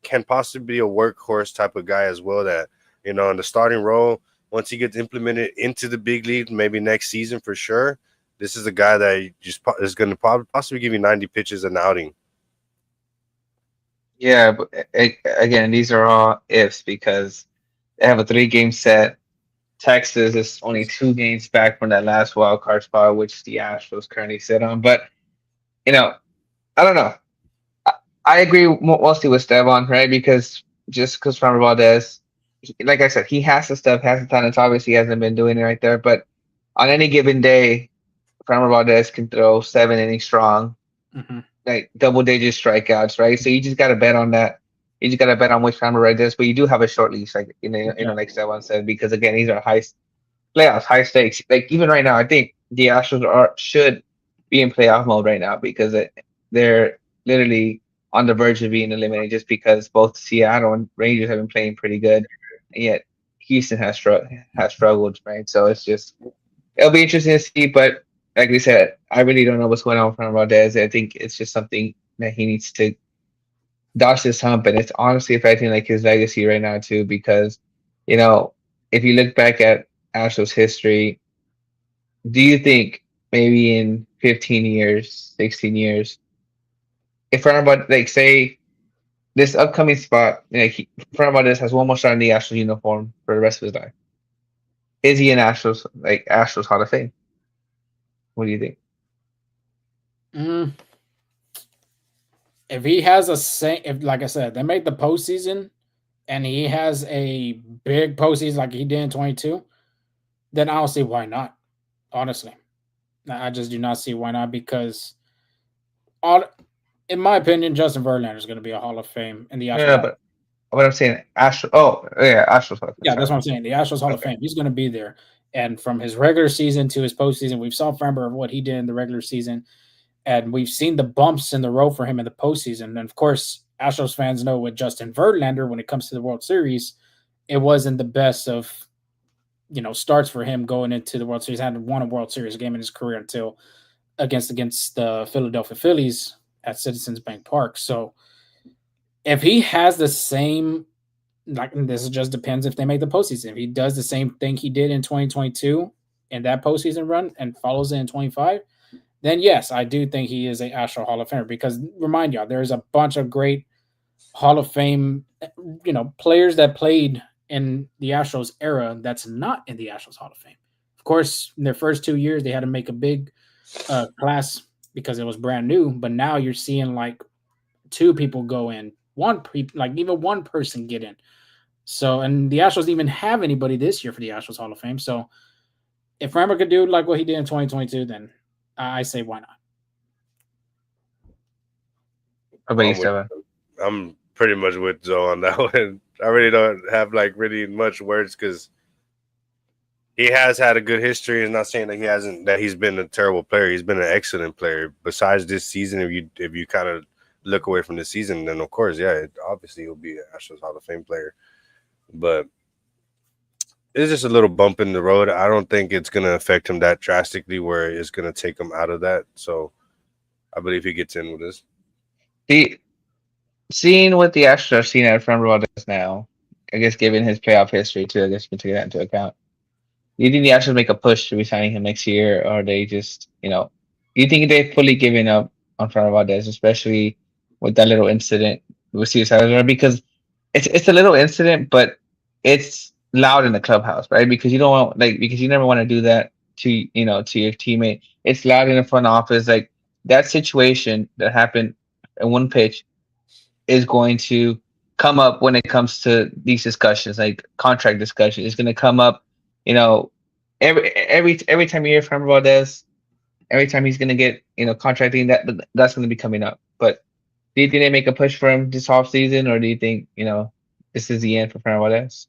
can possibly be a workhorse type of guy as well. That in the starting role, once he gets implemented into the big league, maybe next season for sure. This is a guy that is going to possibly give you 90 pitches an outing. Yeah, but again, these are all ifs because they have a 3 game set. Texas is only 2 games back from that last wild card spot, which the Astros currently sit on. But you know, I don't know. I, I agree mostly with Stevan, right? Because just because Framber Valdez, like I said, he has the stuff, has the talent. Obviously, he hasn't been doing it right there. But on any given day, Framber Valdez can throw 7 innings strong, Mm-hmm. like double-digit strikeouts, right? So you just got to bet on that. You just got to bet on which Framber Valdez. But you do have a short leash, like Yeah. like Stevan said, because again, these are high playoffs, high stakes. Like even right now, I think the Astros should be in playoff mode right now because they're literally on the verge of being eliminated just because both Seattle and Rangers have been playing pretty good, and yet Houston has struggled, right? So it'll be interesting to see. But like we said, I really don't know what's going on with Valdez. I think it's just something that he needs to dodge this hump, and it's honestly affecting like his legacy right now too because you know if you look back at Astros history, do you think maybe in 15 years, 16 years, if Fernando, like say this upcoming spot, like Fernando has one more shot in the Astros uniform for the rest of his life, is he an Astros Hall of Fame? What do you think? Mm, if he has if like I said, they make the postseason and he has a big postseason like he did in 22, then I don't see why not. Honestly, I just do not see why not because all, in my opinion, Justin Verlander is going to be a Hall of Fame in the Astros Yeah, Hall. but what I'm saying, Astros. Oh, yeah, Astros Hall of Fame. Yeah, that's Sorry. what I'm saying. The Astros Hall of Okay. Fame. He's going to be there. And from his regular season to his postseason, we've saw Framber of what he did in the regular season, and we've seen the bumps in the road for him in the postseason. And of course, Astros fans know with Justin Verlander, when it comes to the World Series, it wasn't the best of starts for him going into the World Series. He hadn't won a World Series game in his career until against the Philadelphia Phillies at Citizens Bank Park. So if he has the same, like, this just depends if they make the postseason. If he does the same thing he did in 2022 in that postseason run and follows it in 25, then yes, I do think he is a Astro Hall of Famer because remind y'all, there's a bunch of great Hall of Fame, players that played in the Astros era that's not in the Astros Hall of Fame. Of course, in their first 2 years, they had to make a big class because it was brand new. But now you're seeing like two people go in, like even one person get in. So, and the Astros didn't even have anybody this year for the Astros Hall of Fame. So, if Framber could do like what he did in 2022, then I say why not. How about you, I'm with Stevan? I'm pretty much with Zoe on that one. I really don't have like really much words because he has had a good history. It's not saying that he hasn't, that he's been a terrible player. He's been an excellent player. Besides this season, if you kind of look away from the season, then of course, yeah, obviously he'll be an Astros Hall of Fame player. But it's just a little bump in the road. I don't think it's gonna affect him that drastically where it's gonna take him out of that. So I believe he gets in with this. The seeing what the Astros are seeing out of Fran Valdez now, I guess given his playoff history too, I guess you can take that into account. Do you think the Astros make a push to resigning him next year, or they just, do you think they've fully given up on Fran Valdez, especially with that little incident with CSI? Because it's a little incident, but it's loud in the clubhouse, right? Because you don't want because you never want to do that to to your teammate. It's loud in the front office, like that situation that happened in one pitch is going to come up when it comes to these discussions, like contract discussion. It's going to come up, you know, every time you hear from Valdez, every time he's going to get contracting, that's going to be coming up. But do you think they make a push for him this off season, or do you think this is the end for Fran Valdez?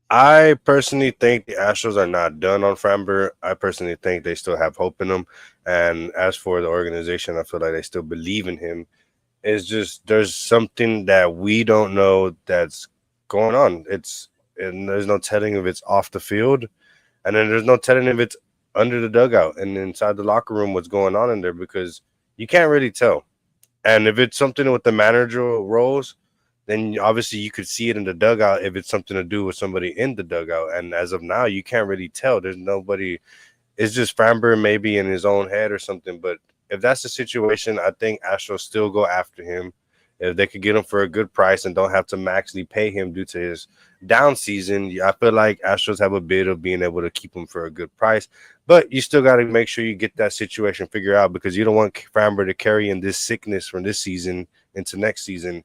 I personally think the Astros are not done on Framber. I personally think they still have hope in him. And as for the organization, I feel like they still believe in him. It's just there's something that we don't know that's going on. And there's no telling if it's off the field, and then there's no telling if it's under the dugout and inside the locker room what's going on in there because you can't really tell. And if it's something with the managerial roles, then obviously you could see it in the dugout if it's something to do with somebody in the dugout. And as of now, you can't really tell. There's nobody. It's just Framber maybe in his own head or something. But if that's the situation, I think Astros still go after him. If they could get him for a good price and don't have to maximally pay him due to his down season, I feel like Astros have a bit of being able to keep him for a good price. But you still got to make sure you get that situation figured out because you don't want Framber to carry in this sickness from this season into next season.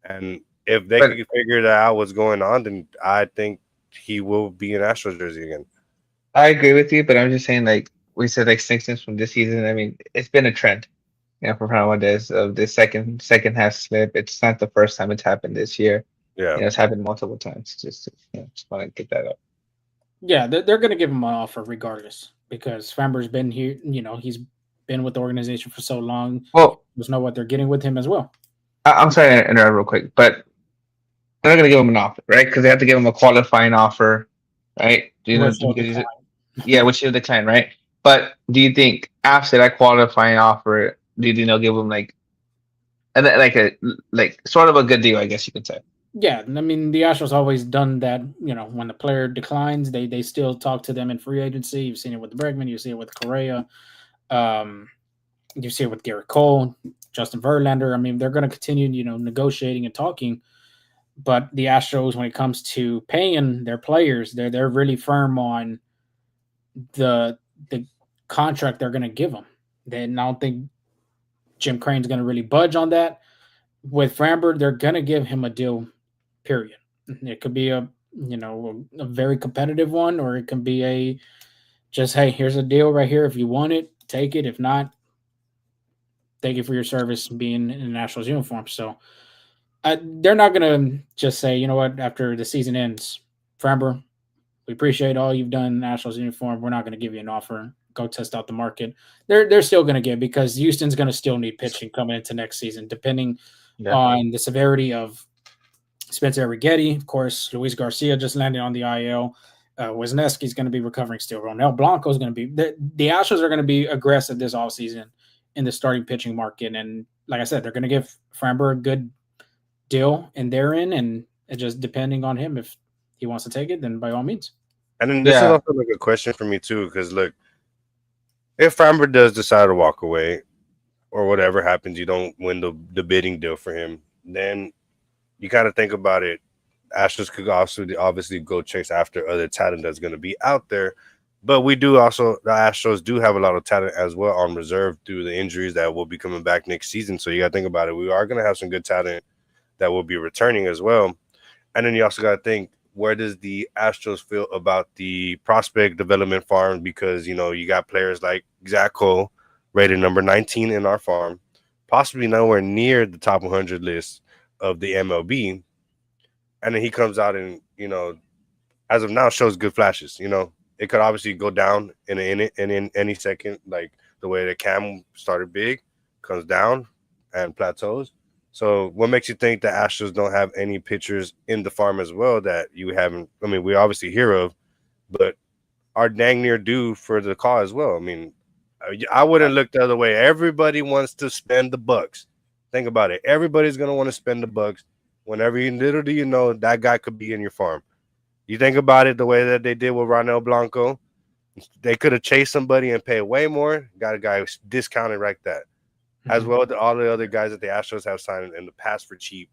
And if they could figure that out what's going on, then I think he will be in Astros jersey again. I agree with you, but I'm just saying, like we said, like sickness from this season. I mean, it's been a trend, for Fran Valdez of the second half slip. It's not the first time it's happened this year. Yeah, It's happened multiple times. Just want to get that up. Yeah, they're going to give him an offer regardless because Framber's been here. He's been with the organization for so long. Well, there's know what they're getting with him as well. I'm sorry to interrupt real quick, but they're not going to give him an offer, right? Because they have to give him a qualifying offer, right? Which he'll decline, right? But do you think after that qualifying offer, do you think they'll give him like sort of a good deal, I guess you could say? Yeah, I mean the Astros always done that. When the player declines, they still talk to them in free agency. You've seen it with Bregman, you see it with Correa, you see it with Garrett Cole, Justin Verlander. I mean, they're going to continue, negotiating and talking. But the Astros, when it comes to paying their players, they're really firm on the contract they're going to give them. Then I don't think Jim Crane's going to really budge on that. With Framber, they're going to give him a deal. Period. It could be a very competitive one, or it can be a just, hey, here's a deal right here. If you want it, take it. If not, thank you for your service being in the Nationals uniform. So they're not going to just say, you know what, after the season ends, Framber, we appreciate all you've done in the Nationals uniform. We're not going to give you an offer. Go test out the market. They're still going to give because Houston's going to still need pitching coming into next season, depending on the severity of Spencer Arrighetti. Of course, Luis Garcia just landed on the IL. Wisniewski's going to be recovering still. Ronel Blanco is going to be – the Astros are going to be aggressive this offseason in the starting pitching market. And like I said, they're going to give Framber a good deal in their end, and it's just depending on him. If he wants to take it, then by all means. And then this is also like a question for me too, because look, if Framber does decide to walk away or whatever happens, you don't win the bidding deal for him, then you kind of think about it. Astros could also obviously go chase after other talent that's going to be out there. But the Astros do have a lot of talent as well on reserve through the injuries that will be coming back next season. So you got to think about it. We are going to have some good talent that will be returning as well. And then you also got to think, where does the Astros feel about the prospect development farm? Because, you got players like Zach Cole, rated number 19 in our farm, possibly nowhere near the top 100 list of the MLB, and then he comes out and as of now shows good flashes. It could obviously go down in any second, like the way the Cam started big, comes down and plateaus. So what makes you think the Astros don't have any pitchers in the farm as well that you haven't? I mean, we obviously hear of, but are dang near due for the call as well. I mean, I wouldn't look the other way. Everybody wants to spend the bucks. Think about it. Everybody's gonna want to spend the bucks. Whenever little do you know that guy could be in your farm. You think about it the way that they did with Ronel Blanco. They could have chased somebody and paid way more. Got a guy discounted like that. As well as all the other guys that the Astros have signed in the past for cheap.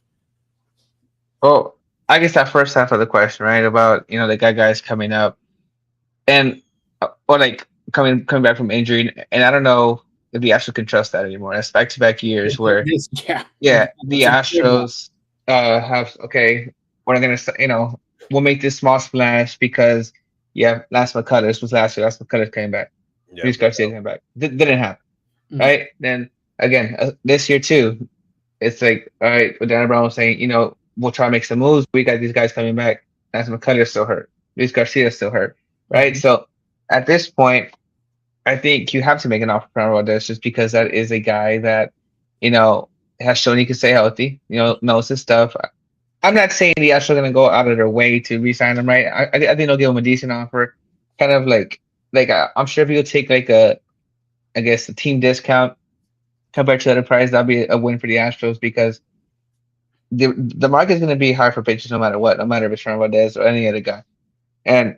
Well, I guess that first half of the question, right, about the guys coming up, and or like coming back from injury, and I don't know if the Astros can trust that anymore. That's back-to-back years where the Astros have okay, we're not gonna we'll make this small splash because Last McCullers was last year. Last McCullers came back. Luis Garcia came back. Didn't happen, right? Then again this year too, it's like all right. What Dan Brown was saying, we'll try to make some moves. We got these guys coming back. Last McCullers still hurt. Luis Garcia still hurt, right? So at this point, I think you have to make an offer for Valdez just because that is a guy that, has shown he can stay healthy, knows his stuff. I'm not saying the Astros are going to go out of their way to re-sign him, right? I think they'll give him a decent offer. Kind of I'm sure if you take I guess a team discount compared to the other price, that'll be a win for the Astros because the market is going to be high for pitchers no matter what, no matter if it's Fran Valdez or any other guy. And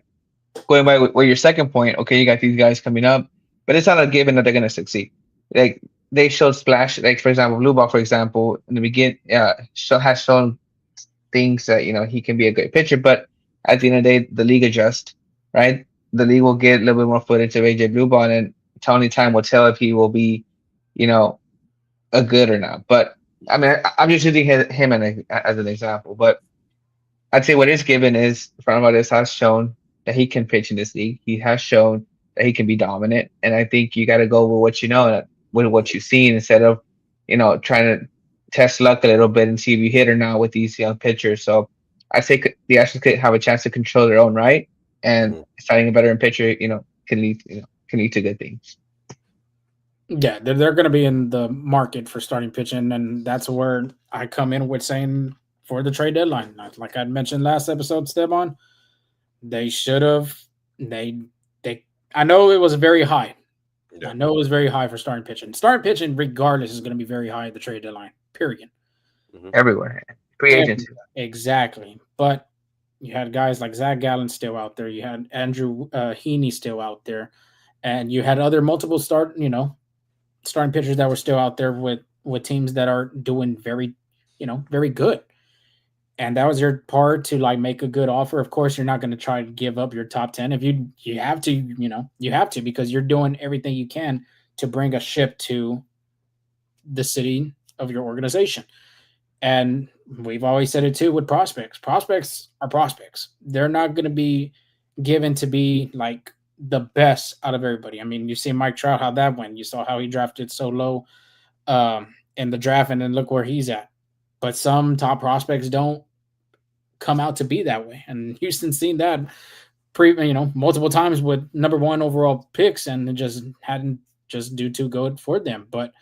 going by with your second point, okay, you got these guys coming up, but it's not a given that they're going to succeed. Like they showed splash, like for example, Blue Ball, for example, in the beginning, has shown things that he can be a great pitcher, but at the end of the day, the league adjusts, right? The league will get a little bit more footage of AJ Blue Ball, and only time will tell if he will be, a good or not. But I mean, I'm just using him as an example, but I'd say what is given is Fran Valdez has shown that he can pitch in this league. He has shown that he can be dominant, and I think you got to go with what you know, with what you've seen, instead of trying to test luck a little bit and see if you hit or not with these young pitchers. So I think the Astros could have a chance to control their own right, and signing a veteran pitcher, can lead to good things. Yeah, they're going to be in the market for starting pitching, and that's where I come in with saying for the trade deadline, like I mentioned last episode, Esteban, they should have. I know it was very high. Yeah. I know it was very high for starting pitching. Starting pitching, regardless, is going to be very high at the trade deadline. Period. Everywhere, free agents. Exactly, but you had guys like Zach Gallen still out there. You had Andrew Heaney still out there, and you had other multiple starting pitchers that were still out there with teams that are doing very, very good. And that was your part to make a good offer. Of course, you're not going to try to give up your top 10. If you have to, you have to, because you're doing everything you can to bring a ship to the city of your organization. And we've always said it too with prospects. Prospects are prospects. They're not going to be given to be the best out of everybody. I mean, you see Mike Trout, how that went. You saw how he drafted so low in the draft, and then look where he's at. But some top prospects don't come out to be that way. And Houston's seen that multiple times with number one overall picks, and it just hadn't just do too good for them. But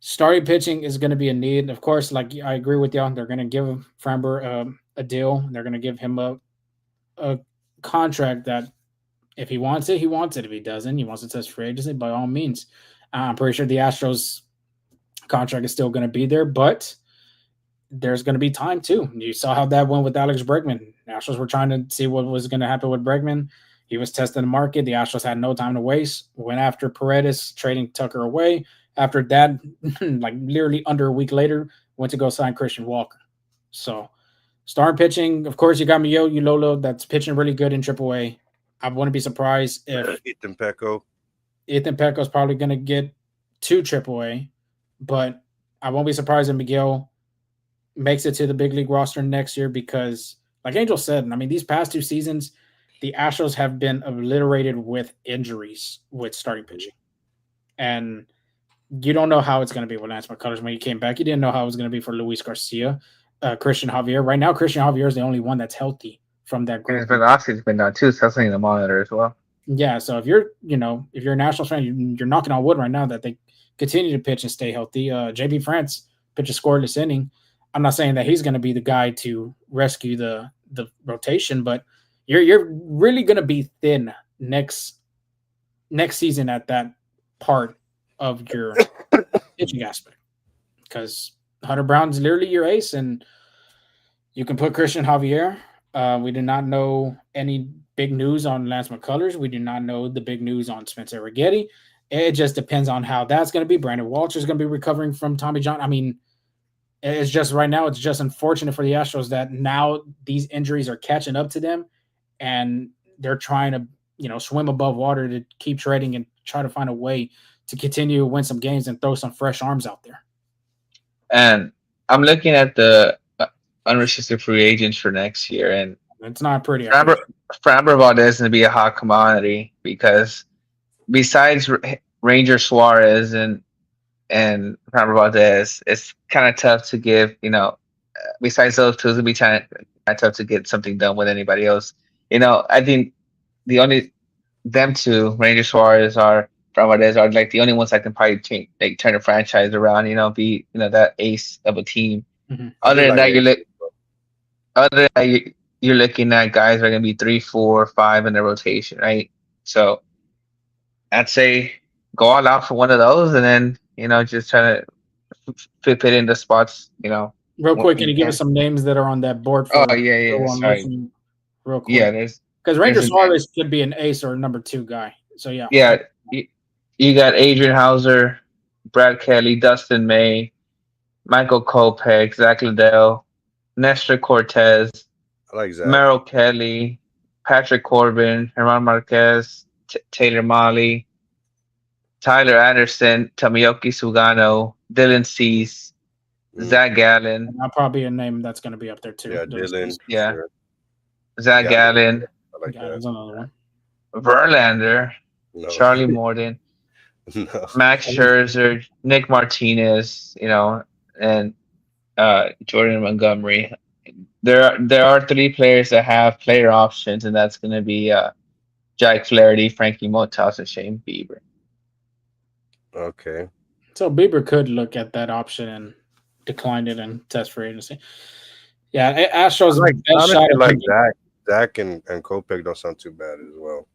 starting pitching is going to be a need. Of course, I agree with you. They're going to give Framber a deal. They're going to give him a contract that if he wants it, he wants it. If he doesn't, he wants it as free agency, by all means. I'm pretty sure the Astros contract is still going to be there, but there's going to be time too. You saw how that went with Alex Bregman. The Astros were trying to see what was going to happen with Bregman. He was testing the market. The Astros had no time to waste. Went after Paredes, trading Tucker away. After that, literally under a week later, went to go sign Christian Walker. So, starting pitching, of course, you got Miguel Ulolo that's pitching really good in AAA. I wouldn't be surprised if Ethan Pecco is probably going to get to AAA, but I won't be surprised if Miguel makes it to the big league roster next year because, like Angel said, I mean, these past two seasons, the Astros have been obliterated with injuries with starting pitching. And you don't know how it's going to be with Lance McCullers when he came back. You didn't know how it was going to be for Luis Garcia, Christian Javier. Right now, Christian Javier is the only one that's healthy from that And his group. velocity's been down too, so that's something to monitor as well. Yeah, so if you're, if you're a Nationals fan, you're knocking on wood right now that they continue to pitch and stay healthy. JB France pitch a scoreless inning. I'm not saying that he's going to be the guy to rescue the rotation, but you're really going to be thin next season at that part of your pitching aspect, because Hunter Brown's literally your ace, and you can put Christian Javier. We do not know any big news on Lance McCullers. We do not know the big news on Spencer Rigetti. It just depends on how that's going to be. Brandon Walsh is going to be recovering from Tommy John. I mean, it's just right now, it's just unfortunate for the Astros that now these injuries are catching up to them, and they're trying to, swim above water to keep trading and try to find a way to continue to win some games and throw some fresh arms out there. And I'm looking at the unrestricted free agents for next year, and it's not pretty. Framber Valdez is going to be a hot commodity because besides Ranger Suarez and Framber Valdez, it's kind of tough to give, besides those two, it's going to be kind of tough to get something done with anybody else. I think the only them two, Ranger Suarez or Framber Valdez, are like the only ones that can probably turn a franchise around, be that ace of a team. Mm-hmm. Other than that, you're looking at guys that are going to be 3, 4, 5 in the rotation, right? So I'd say go all out for one of those, and then just try to fit it into spots. Real quick, can you give us some names that are on that board? For sorry. Real quick, yeah, because Ranger Suarez could be an ace or a number 2 guy. So yeah, you got Adrian Hauser, Brad Kelly, Dustin May, Michael Kopech, Zach Liddell, Nestor Cortez, Merrill Kelly, Patrick Corbin, Herman Marquez, Taylor Molly, Tyler Anderson, Tomoyoki Sugano, Dylan Cease, Zach Gallen. That'll probably a name that's going to be up there too. Yeah, Dylan. Yeah. Sure. Zach Gallen. I like that. There's another one. Verlander. No. Charlie Morton. No. Max Scherzer, Nick Martinez, and Jordan Montgomery. There are 3 players that have player options, and that's going to be Jack Flaherty, Frankie Montas, and Shane Bieber. Okay. So Bieber could look at that option and decline it and test for agency. Yeah, Astros best shot. Like Zach and Kopech don't sound too bad as well.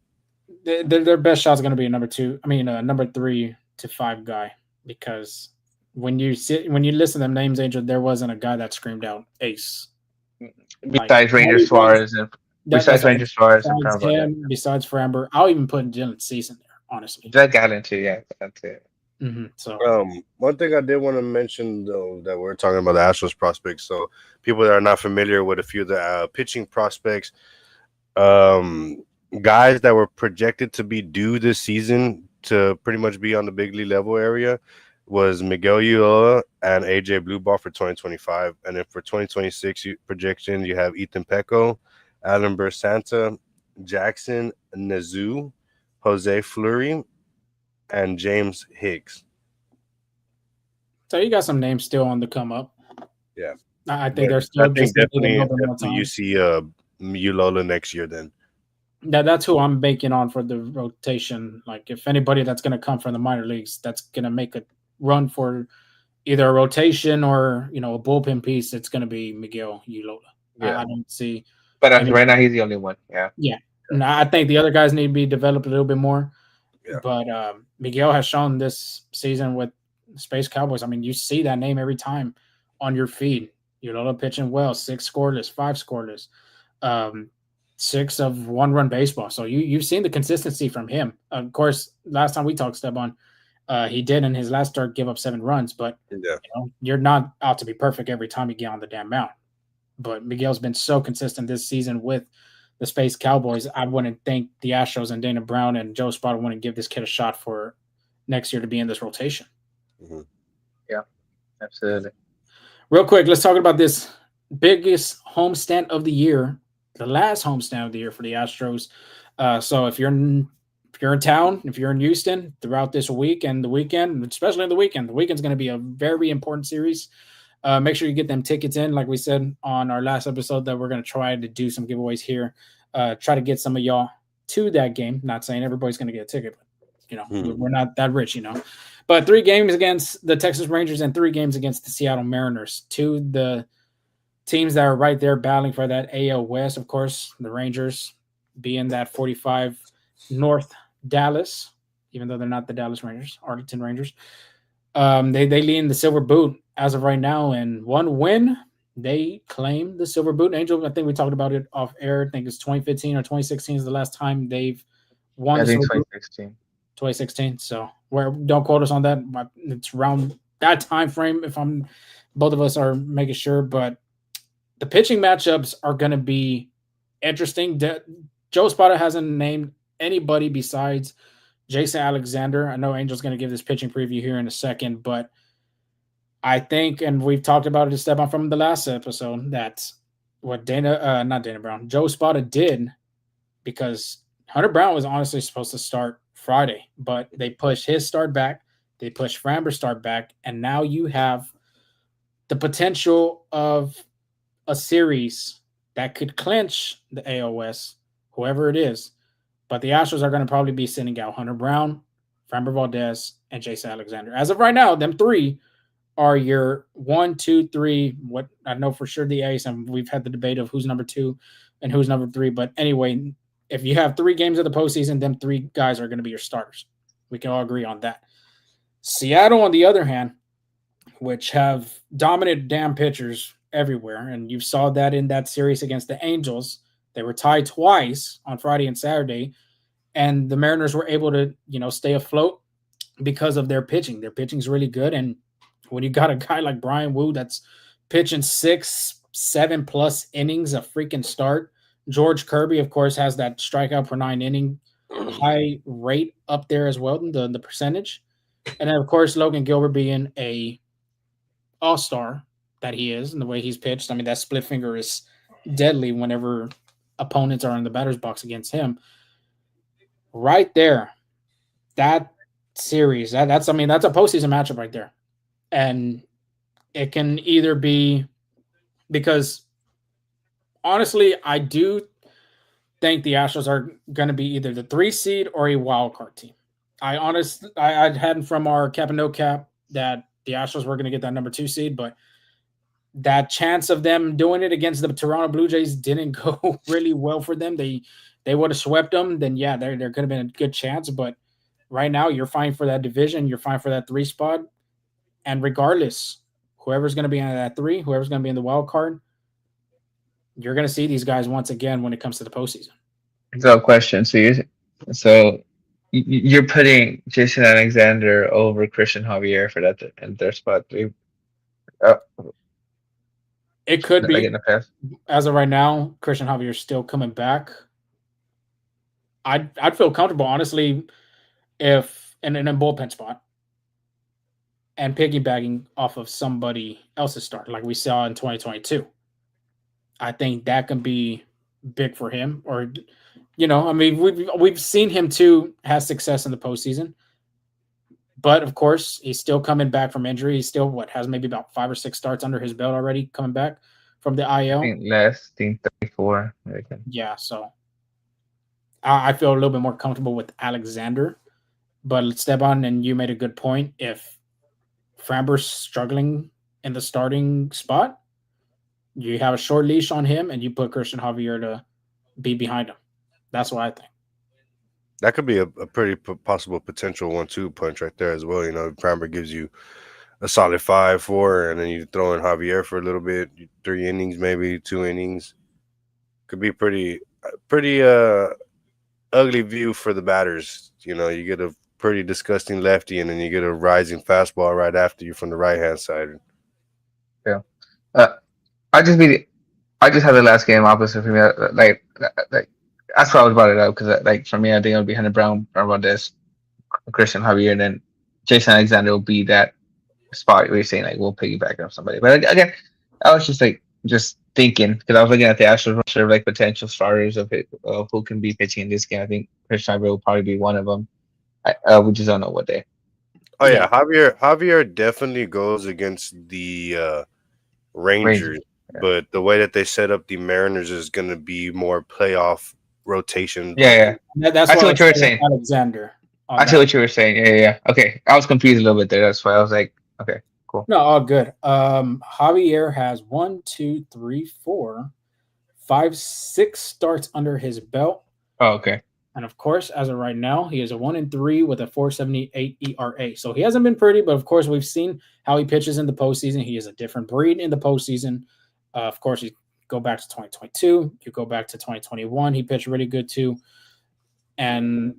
Their best shot is going to be a number 3 to 5 guy, because when you listen to them names, Angel, there wasn't a guy that screamed out ace. Besides Ranger Suarez and besides Framber, I'll even put Dylan Cease in there. Honestly, Jack Gallen too. Yeah, that's it. Mm-hmm. So, one thing I did want to mention though, that we're talking about the Astros prospects. So, people that are not familiar with a few of the pitching prospects, guys that were projected to be due this season to pretty much be on the big league level area was Miguel Ulloa and AJ Blueball for 2025, and then for 2026 projection you have Ethan Pecco, Alan Bersanta, Jackson Nazu, Jose Fleury, and James Higgs. So you got some names still on the come up. Yeah, I think they're still definitely you see Ulloa next year. Then that's who I'm banking on for the rotation. Like, if anybody that's going to come from the minor leagues that's going to make a run for either a rotation or a bullpen piece, it's going to be Miguel Ulloa. Yeah. I don't see. But right now he's the only one. Yeah. Yeah. No, I think the other guys need to be developed a little bit more. Yeah. But Miguel has shown this season with Space Cowboys. I mean, you see that name every time on your feed. Ulloa pitching well, 6 scoreless, 5 scoreless, 6 of 1-run baseball. So you've seen the consistency from him. Of course, last time we talked, Esteban, he did in his last start give up 7 runs. But you're not out to be perfect every time you get on the damn mound. But Miguel's been so consistent this season with the Space Cowboys. I wouldn't think the Astros and Dana Brown and Joe Sprout wouldn't give this kid a shot for next year to be in this rotation. Mm-hmm. Yeah, absolutely. Real quick, let's talk about this biggest homestand of the year, the last homestand of the year for the Astros. So if you're you're in town, if you're in Houston throughout this week and the weekend, especially in the weekend's going to be a very important series. Make sure you get them tickets in, like we said on our last episode, that we're going to try to do some giveaways here. Try to get some of y'all to that game. Not saying everybody's going to get a ticket, but we're not that rich, But 3 games against the Texas Rangers and 3 games against the Seattle Mariners. 2 the teams that are right there battling for that AL West. Of course, the Rangers being that 45 North Dallas, even though they're not the Dallas Rangers, Arlington Rangers. They lead in the silver boot as of right now, and 1 win, they claim the silver boot. Angel, I think we talked about it off air. I think it's 2015 or 2016 is the last time they've won I the think silver boot. 2016. 2016. So don't quote us on that. But it's around that time frame. If both of us are making sure, but the pitching matchups are going to be interesting. Joe Spada hasn't named anybody besides Jason Alexander. I know Angel's going to give this pitching preview here in a second, but I think, and we've talked about it, Esteban, from the last episode, that what not Dana Brown, Joe Spada did, because Hunter Brown was honestly supposed to start Friday, but they pushed his start back. They pushed Framber's start back, and now you have the potential of a series that could clinch the AL West, whoever it is. But the Astros are going to probably be sending out Hunter Brown, Framber Valdez, and Jason Alexander. As of right now, them 3 are your 1, 2, 3. What I know for sure the ace, and we've had the debate of who's number 2 and who's number 3. But anyway, if you have 3 games of the postseason, them 3 guys are going to be your starters. We can all agree on that. Seattle, on the other hand, which have dominant damn pitchers everywhere, and you saw that in that series against the Angels. They were tied twice on Friday and Saturday, and the Mariners were able to, stay afloat because of their pitching. Their pitching's really good, and when you got a guy like Brian Wu that's pitching 6, 7+ innings a freaking start. George Kirby, of course, has that strikeout per 9 inning high rate up there as well, the percentage. And then, of course, Logan Gilbert being a all-star that he is, and the way he's pitched. I mean, that split finger is deadly whenever opponents are in the batter's box against him. Right there, that series, that's a postseason matchup right there. And it can either be, because honestly, I do think the Astros are going to be either the 3 seed or a wild card team. I had from our cap and no cap that the Astros were going to get that number 2 seed, but that chance of them doing it against the Toronto Blue Jays didn't go really well for them. They would have swept them, then yeah, there could have been a good chance. But right now, you're fighting for that division. You're fighting for that 3 spot. And regardless, whoever's going to be in that 3, whoever's going to be in the wild card, you're going to see these guys once again when it comes to the postseason. So, question. You're putting Jason Alexander over Christian Javier for that in their spot. It could be. In the past. As of right now, Christian Javier is still coming back. I'd feel comfortable, honestly, if in a bullpen spot and piggybacking off of somebody else's start, like we saw in 2022. I think that can be big for him. Or, I mean, we've seen him too have success in the postseason. But of course, he's still coming back from injury. He's still has maybe about 5 or 6 starts under his belt already, coming back from the IL. I think less, 34. Yeah, so I feel a little bit more comfortable with Alexander. But Esteban, and you made a good point. If Framber's struggling in the starting spot, you have a short leash on him, and you put Christian Javier to be behind him. That's what I think. That could be a pretty possible potential 1-2 punch right there as well. Framber gives you a solid 5-4, and then you throw in Javier for a little bit, 3 innings, maybe 2 innings. Could be pretty ugly view for the batters. You get a pretty disgusting lefty, and then you get a rising fastball right after you from the right-hand side. Yeah. I just had the last game opposite for me. Like that's why I was brought it up, because for me, I think it would be Hunter Brown, Valdez, Christian Javier, and then Jason Alexander will be that spot where you're saying we'll piggyback on somebody. But again, I was just thinking because I was looking at the Astros roster of like potential starters of it, who can be pitching in this game. I think Chris Schreiber will probably be one of them. We just don't know what day. Oh Yeah. yeah, Javier definitely goes against the Rangers, Yeah. but the way that they set up the Mariners is going to be more playoff rotation. Yeah. That's I why see I what was you were saying saying. Alexander on I see that. what you were saying. Yeah. Okay, I was confused a little bit there. That's why I was like, okay, cool. No, all good. Javier has 1, 2, 3, 4, 5, 6 starts under his belt. Oh, okay. And of course, as of right now, he is a 1-3 with a 4.78 ERA. So he hasn't been pretty, but of course, we've seen how he pitches in the postseason. He is a different breed in the postseason. Of course, you go back to 2022, you go back to 2021, he pitched really good too. And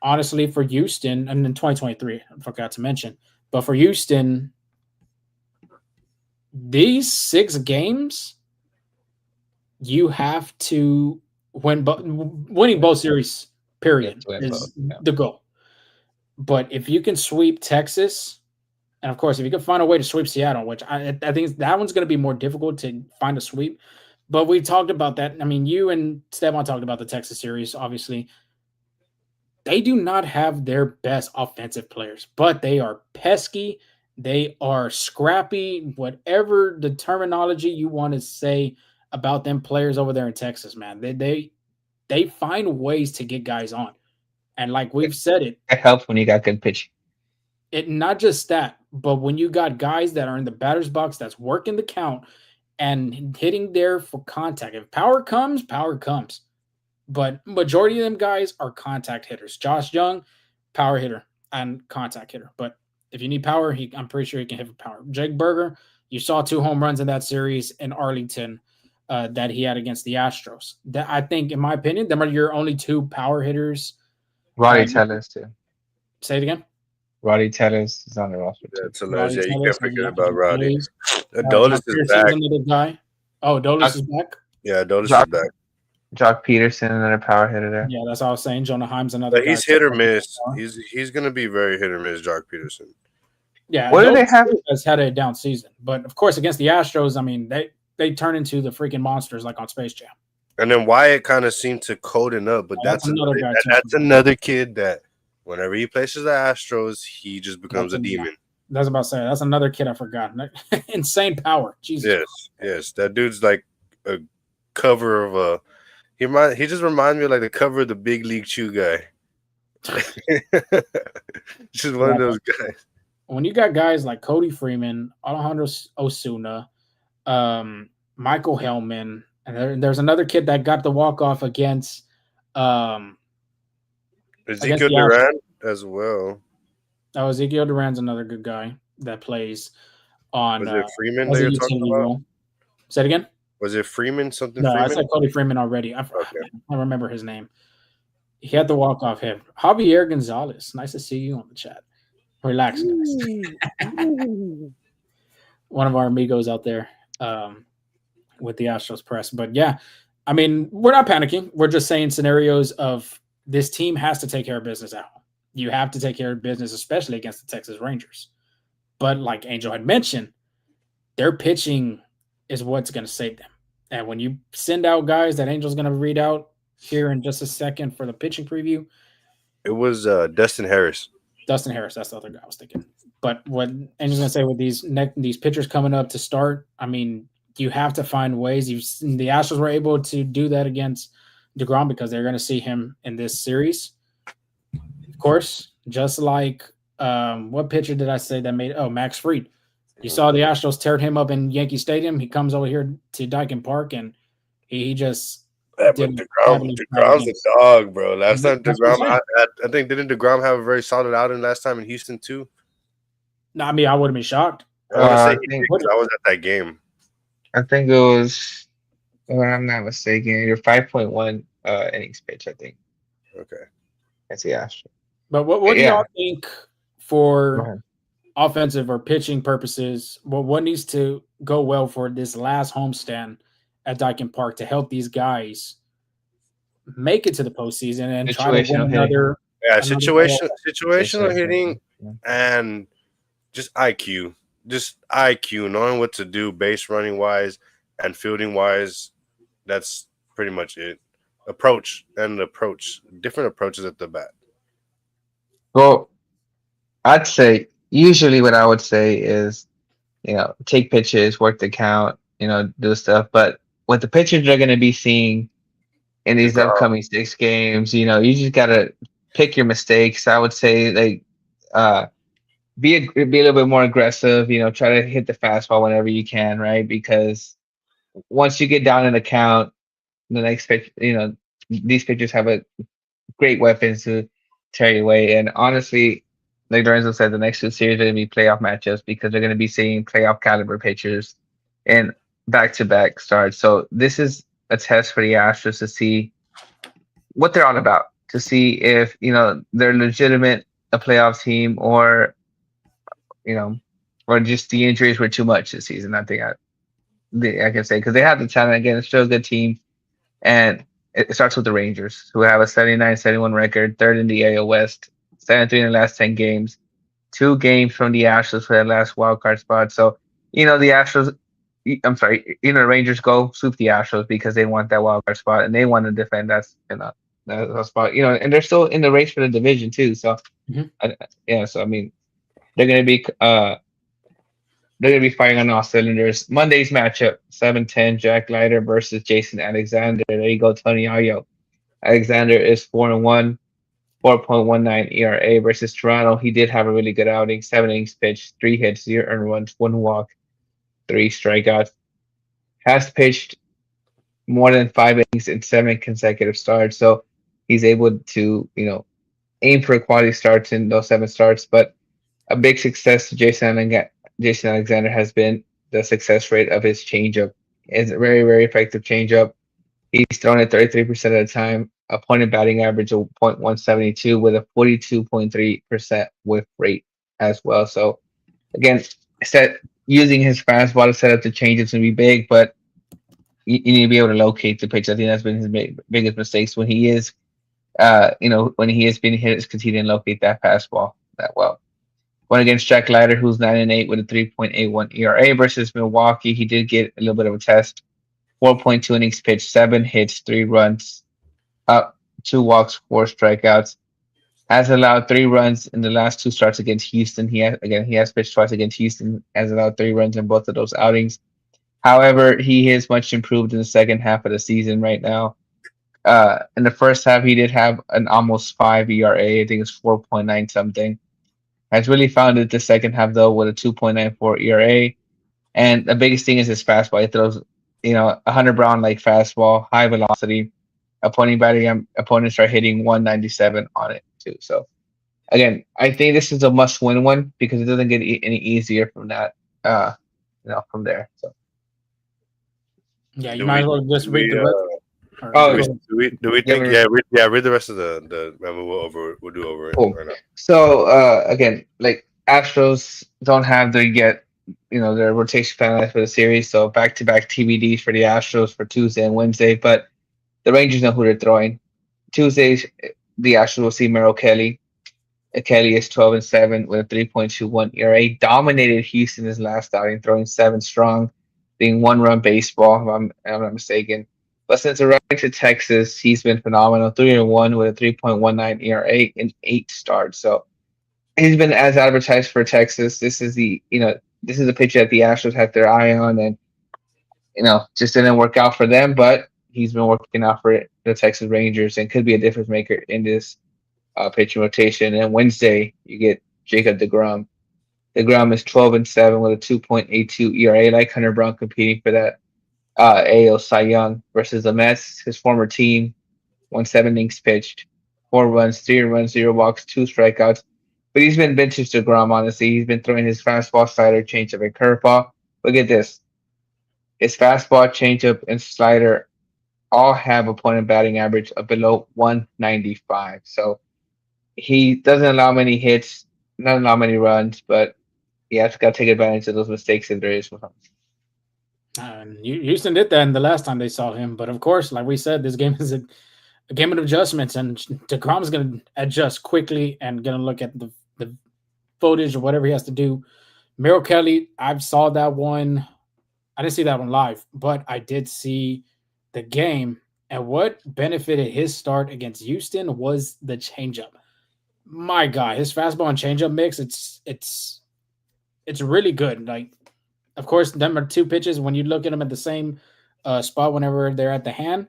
honestly, for Houston, and in 2023, I forgot to mention, but for Houston, these 6 games, you have to win, winning both series, period, is the goal. But if you can sweep Texas, and of course, if you can find a way to sweep Seattle, which I think that one's going to be more difficult to find a sweep. But we talked about that. I mean, you and Stevan talked about the Texas series, obviously. They do not have their best offensive players, but they are pesky. They are scrappy, whatever the terminology you want to say about them players over there in Texas, man. They find ways to get guys on. And like we've said it helps when you got good pitching. It not just that, but when you got guys that are in the batter's box that's working the count and hitting there for contact. If power comes, power comes. But majority of them guys are contact hitters. Josh Young, power hitter and contact hitter. But if you need power, I'm pretty sure he can hit for power. Jake Berger, you saw 2 home runs in that series in Arlington that he had against the Astros. That I think, in my opinion, them are your only 2 power hitters. Roddy Tellez too. Say it again. Roddy Tellez is on the roster too. That's hilarious. Yeah, you can't forget about Roddy. Dolis is back. Another guy. Oh, Dolis is back. Yeah, Dolis is back. Jock Peterson, another power hitter there. Yeah, that's all I was saying. Jonah Heim's another but guy. He's hit or miss. He's going to be very hit or miss, Jock Peterson. Yeah, what do they have? Has had a down season, but of course against the Astros, I mean they turn into the freaking monsters like on Space Jam. And then Wyatt kind of seemed to coding up, but that's another guy. That's another kid that whenever he places the Astros, he just becomes a demon. That's about to say that's another kid I forgot. Insane power. Jesus. Yes, that dude's like a cover of a. He just reminds me of like the cover of the Big League Chew guy. Just one of those guys. When you got guys like Cody Freeman, Alejandro Osuna, Michael Hellman, and there's another kid that got the walk-off against Ezekiel Duran as well. Oh, Ezekiel Duran's another good guy that plays on. Was it Freeman that you're talking about? Say it again. Was it Freeman? Something? No, Freeman? I said Cody Freeman already. I remember his name. He had the walk-off hit. Javier Gonzalez. Nice to see you on the chat. Relax, guys. One of our amigos out there with the Astros press. But yeah, I mean, we're not panicking. We're just saying scenarios of this team has to take care of business at home. You have to take care of business, especially against the Texas Rangers. But like Angel had mentioned, their pitching is what's going to save them. And when you send out guys that Angel's going to read out here in just a second for the pitching preview. It was Dustin Harris. Dustin Harris, that's the other guy I was thinking. But what Angel's going to say with these pitchers coming up to start, I mean, you have to find ways. The Astros were able to do that against DeGrom because they're going to see him in this series. Of course, just like what pitcher did I say that made – Max Fried. You saw the Astros tear him up in Yankee Stadium. He comes over here to Daikin Park, and he just DeGrom's a dog, bro. Last time DeGrom, I think didn't DeGrom have a very solid outing last time in Houston too? No, I mean I would have been shocked. I was at that game. I think it was, if I'm not mistaken, your 5.1 innings pitch. I think. Okay. That's the Astros. But what do y'all think for offensive or pitching purposes? What needs to go well for this last homestand at Daikin Park to help these guys make it to the postseason and try to win another? Yeah, situational hitting and just IQ, knowing what to do base running wise, and fielding wise, that's pretty much it. Approach, different approaches at the bat. Well, I'd say usually what I would say is, take pitches, work the count, do stuff. But with the pitchers they're going to be seeing in these DeGrom. upcoming 6 games, you just got to pick your mistakes. I would say, like, uh, be a little bit more aggressive. Try to hit the fastball whenever you can, right? Because once you get down in the count, the next pitch, these pitchers have a great weapons to tear you away. And honestly, like Lorenzo said, the next 2 series are going to be playoff matchups because they're going to be seeing playoff caliber pitchers in back-to-back starts. So this is a test for the Astros to see what they're all about, to see if they're legitimate a playoff team, or you know, or just the injuries were too much this season. I think I can say, because they have the talent. Again, it's still a good team, and it starts with the Rangers, who have a 79-71 record, third in the AL West, 7-3 in the last 10 games, 2 games from the Astros for that last wild card spot. So, the Astros, I'm sorry, the Rangers go sweep the Astros because they want that wild card spot and they want to defend that spot, and they're still in the race for the division too. So, Mhm. yeah, so I mean, they're gonna be firing on all cylinders. Monday's matchup, 7-10, Jack Leiter versus Jason Alexander. There you go, Tony Ayo. Alexander is 4-1, 4.19 ERA versus Toronto. He did have a really good outing. 7 innings pitched, 3 hits, 0 earned runs, 1 walk, 3 strikeouts. Has pitched more than 5 innings in 7 consecutive starts. So he's able to, aim for quality starts in those 7 starts. But a big success to Jason Alexander has been the success rate of his changeup. It's a very, very effective changeup. He's thrown it 33% of the time, a point batting average of .172 with a 42.3% whiff rate as well. So again, using his fastball to set up the changeups can be big, but you need to be able to locate the pitch. I think that's been his biggest mistakes when he is, when he is being hit, is because he didn't locate that fastball that well. Went against Jack Leiter, who's 9-8 with a 3.81 ERA versus Milwaukee. He did get a little bit of a test. 4.2 innings pitched, 7 hits, 3 runs, up 2 walks, 4 strikeouts. Has allowed 3 runs in the last 2 starts against Houston. He has pitched twice against Houston. Has allowed 3 runs in both of those outings. However, he is much improved in the second half of the season right now. In the first half, he did have an almost 5 ERA. I think it's 4.9 something. Has really found it the second half though with a 2.94 ERA. And the biggest thing is his fastball. He throws, a Hunter Brown like fastball, high velocity. Opponents are hitting 197 on it too. So again, I think this is a must-win one because it doesn't get any easier from that. From there. So. Yeah, you Do might we as well just do read we the rest. Oh, do we yeah, think read the rest of the and we'll do over it cool. right now. So again, like Astros don't have their rotation finalized for the series, so back-to-back TBDs for the Astros for Tuesday and Wednesday. But the Rangers know who they're throwing. Tuesdays, the Astros will see Merrill Kelly. Kelly is 12-7 with a 3.21 ERA. Dominated Houston his last outing, throwing 7 strong, being one-run baseball, if I'm not mistaken. But since arriving to Texas, he's been phenomenal. 3-1 with a 3.19 ERA in 8 starts. So he's been as advertised for Texas. This is a pitcher that the Astros had their eye on, and just didn't work out for them. But he's been working out for the Texas Rangers and could be a difference maker in this pitching rotation. And Wednesday, you get Jacob DeGrom. DeGrom is 12-7 with a 2.82 ERA, like Hunter Brown competing for that AL Cy Young versus the Mets, his former team. 7 innings pitched, 4 runs, 3 runs, 0 walks, 2 strikeouts. But he's been vintage DeGrom, honestly. He's been throwing his fastball, slider, changeup, and curveball. Look at this. His fastball, changeup, and slider all have opponent batting average of below 195. So he doesn't allow many hits, not allow many runs, but you have to got to take advantage of those mistakes if there is one. Houston did that in the last time they saw him, but of course, like we said, this game is a game of adjustments, and DeGrom is going to adjust quickly and going to look at the footage or whatever he has to do. Merrill Kelly, I've saw that one. I didn't see that one live, but I did see the game. And what benefited his start against Houston was the changeup. My God, his fastball and changeup mix, it's really good. Like, of course, them are two pitches. When you look at them at the same spot, whenever they're at the hand,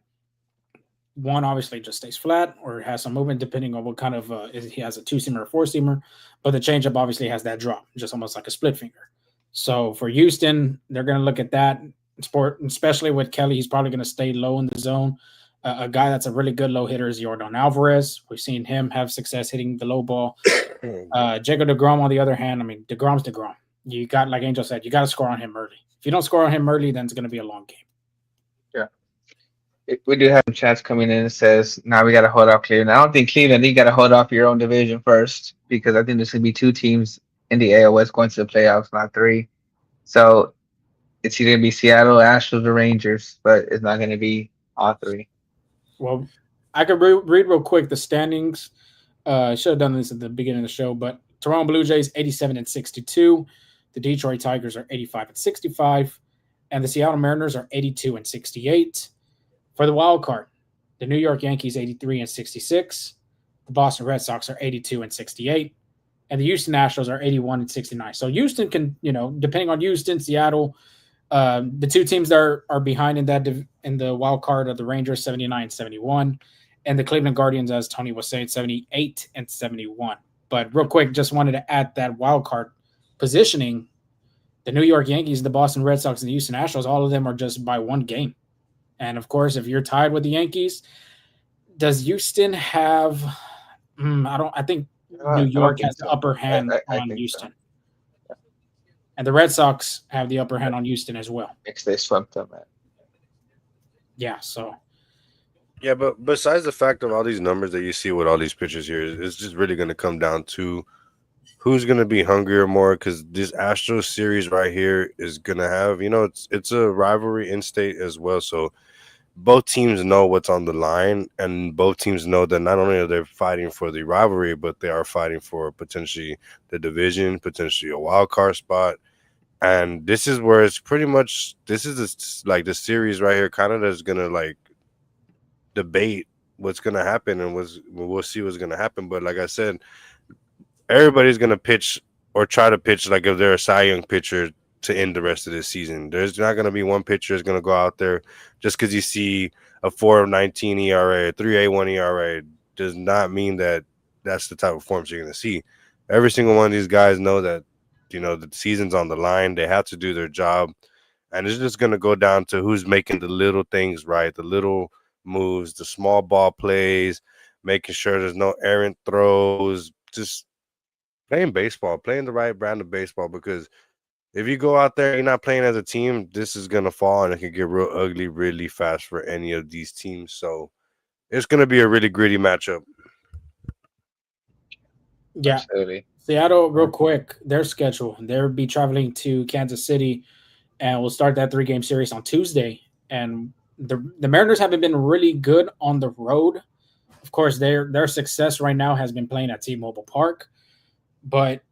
one obviously just stays flat or has some movement depending on what kind of he has a two seamer or four seamer. But the changeup obviously has that drop, just almost like a split finger. So for Houston, they're going to look at that sport, especially with Kelly. He's probably going to stay low in the zone. A guy that's a really good low hitter is Jordan Alvarez. We've seen him have success hitting the low ball. Jacob DeGrom, on the other hand, I mean, DeGrom's DeGrom. You got, like Angel said, you got to score on him early. If you don't score on him early, then it's going to be a long game. Yeah. We do have some chats coming in that says now we got to hold off Cleveland. I don't think Cleveland. You got to hold off your own division first because I think there's going to be two teams in the AL West going to the playoffs, not three. So it's either going to be Seattle, Astros, or Rangers, but it's not going to be all three. Well, I could read real quick the standings. I should have done this at the beginning of the show, but Toronto Blue Jays 87-62, the Detroit Tigers are 85-65, and the Seattle Mariners are 82-68. For the wild card, the New York Yankees 83-66, the Boston Red Sox are 82-68, and the Houston Astros are 81-69. So Houston can, depending on Houston, Seattle, the two teams that are behind in the wild card are the Rangers 79-71, and the Cleveland Guardians, as Tony was saying, 78-71. But real quick, just wanted to add that wild card positioning. The New York Yankees, the Boston Red Sox, and the Houston Astros, all of them are just by one game. And of course, if you're tied with the Yankees, does Houston have? I think New York has the upper hand on Houston, so. And the Red Sox have the upper hand on Houston as well. Next, they swept them. Yeah. So. Yeah, but besides the fact of all these numbers that you see with all these pitchers here, it's just really going to come down to who's going to be hungrier more, because this Astros series right here is going to have, it's a rivalry in state as well. So both teams know what's on the line, and both teams know that not only are they fighting for the rivalry, but they are fighting for potentially the division, potentially a wild card spot. And this is where it's pretty much, this is the series right here kind of that's going to debate what's going to happen, and we'll see what's going to happen. But like I said, everybody's going to pitch or try to pitch like if they're a Cy Young pitcher to end the rest of this season. There's not going to be one pitcher that's going to go out there just because you see a 4.19 ERA, a 3.81 ERA does not mean that that's the type of forms you're going to see. Every single one of these guys know that, the season's on the line. They have to do their job. And it's just going to go down to who's making the little things right, the little moves, the small ball plays, making sure there's no errant throws, just playing baseball, playing the right brand of baseball, because if you go out there, you're not playing as a team, this is going to fall, and it can get real ugly really fast for any of these teams. So it's going to be a really gritty matchup. Yeah. Absolutely. Seattle, real quick, their schedule. They'll be traveling to Kansas City, and we'll start that 3-game series on Tuesday. And the Mariners haven't been really good on the road. Of course, their success right now has been playing at T-Mobile Park. But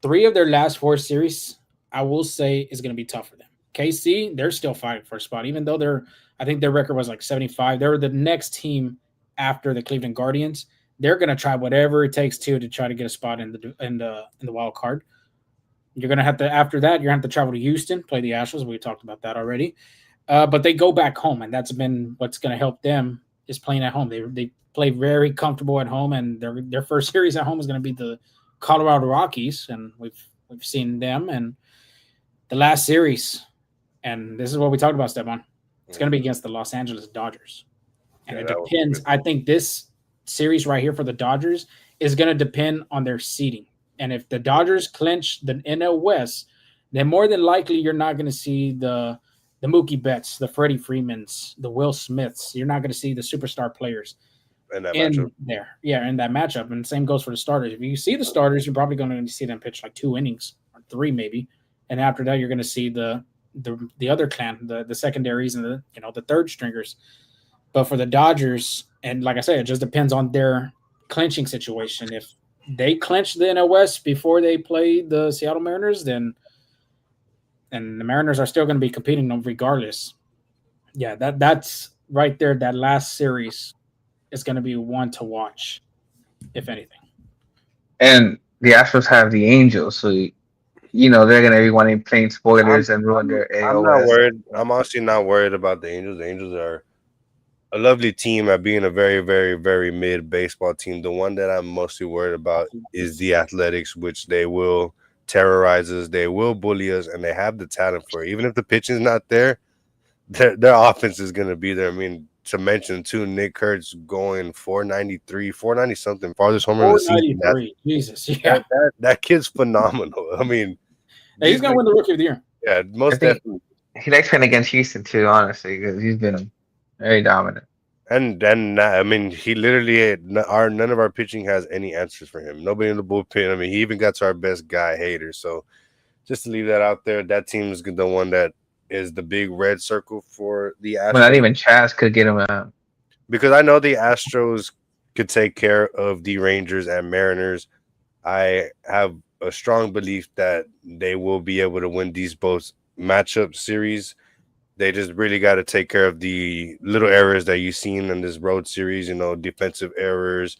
3 of their last 4 series, I will say, is going to be tough for them. KC, they're still fighting for a spot, even though I think their record was like 75. They're the next team after the Cleveland Guardians. They're going to try whatever it takes to try to get a spot in the wild card. You're going to have to, after that, you're going to have to travel to Houston, play the Astros. We talked about that already. But they go back home, and that's been what's going to help them is playing at home. They play very comfortable at home, and their first series at home is going to be the Colorado Rockies, and we've seen them. And the last series, and this is what we talked about, Steban, it's going to be against the Los Angeles Dodgers. And it depends. I think this series right here for the Dodgers is going to depend on their seeding. And if the Dodgers clinch the NL West, then more than likely you're not going to see the Mookie Betts, the Freddie Freemans, the Will Smiths. You're not going to see the superstar players in that matchup. And the same goes for the starters. If you see the starters, you're probably going to see them pitch like 2 innings or 3 maybe. And after that, you're going to see the other clan, the secondaries and the third stringers. But for the Dodgers, and like I said, it just depends on their clinching situation. If they clinch the NL West before they play the Seattle Mariners, then and the Mariners are still going to be competing regardless. Yeah, that's right there. That last series is going to be one to watch, if anything. And the Astros have the Angels, so they're gonna be wanting playing spoilers and ruin their I'm not AOS. worried. I'm honestly not worried about the Angels. The Angels are a lovely team at being a very, very, very mid baseball team. The one that I'm mostly worried about is the Athletics, which they will terrorize us, they will bully us, and they have the talent for it. Even if the pitching's not there, their offense is going to be there. I mean, to mention too, Nick Kurtz going 493, 490 something, farthest homer of the season. 493. Jesus, yeah. That kid's phenomenal. I mean, Hey, he's gonna win the Rookie of the Year. Yeah, I most think definitely. he likes playing against Houston too, honestly, because he's been very dominant. And then I mean, he literally none of our pitching has any answers for him. Nobody in the bullpen. I mean, he even got to our best guy, Hater. So just to leave that out there, that team is the one that is the big red circle for the Astros. But not even Chaz could get him out. Because I know the Astros could take care of the Rangers and Mariners. I have a strong belief that they will be able to win these both matchup series. They just really got to take care of the little errors that you've seen in this road series, defensive errors.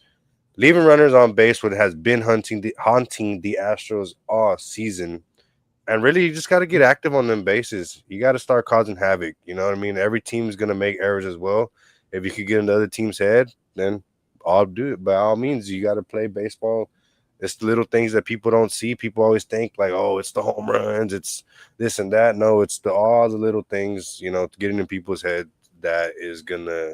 Leaving runners on base, what has been haunting the Astros all season. And really, you just got to get active on them bases. You got to start causing havoc. You know what I mean? Every team is going to make errors as well. If you could get in the other team's head, then I'll do it. By all means, you got to play baseball. It's the little things that people don't see. People always think like, oh, it's the home runs, it's this and that. No, it's all the little things, getting in people's head that is gonna,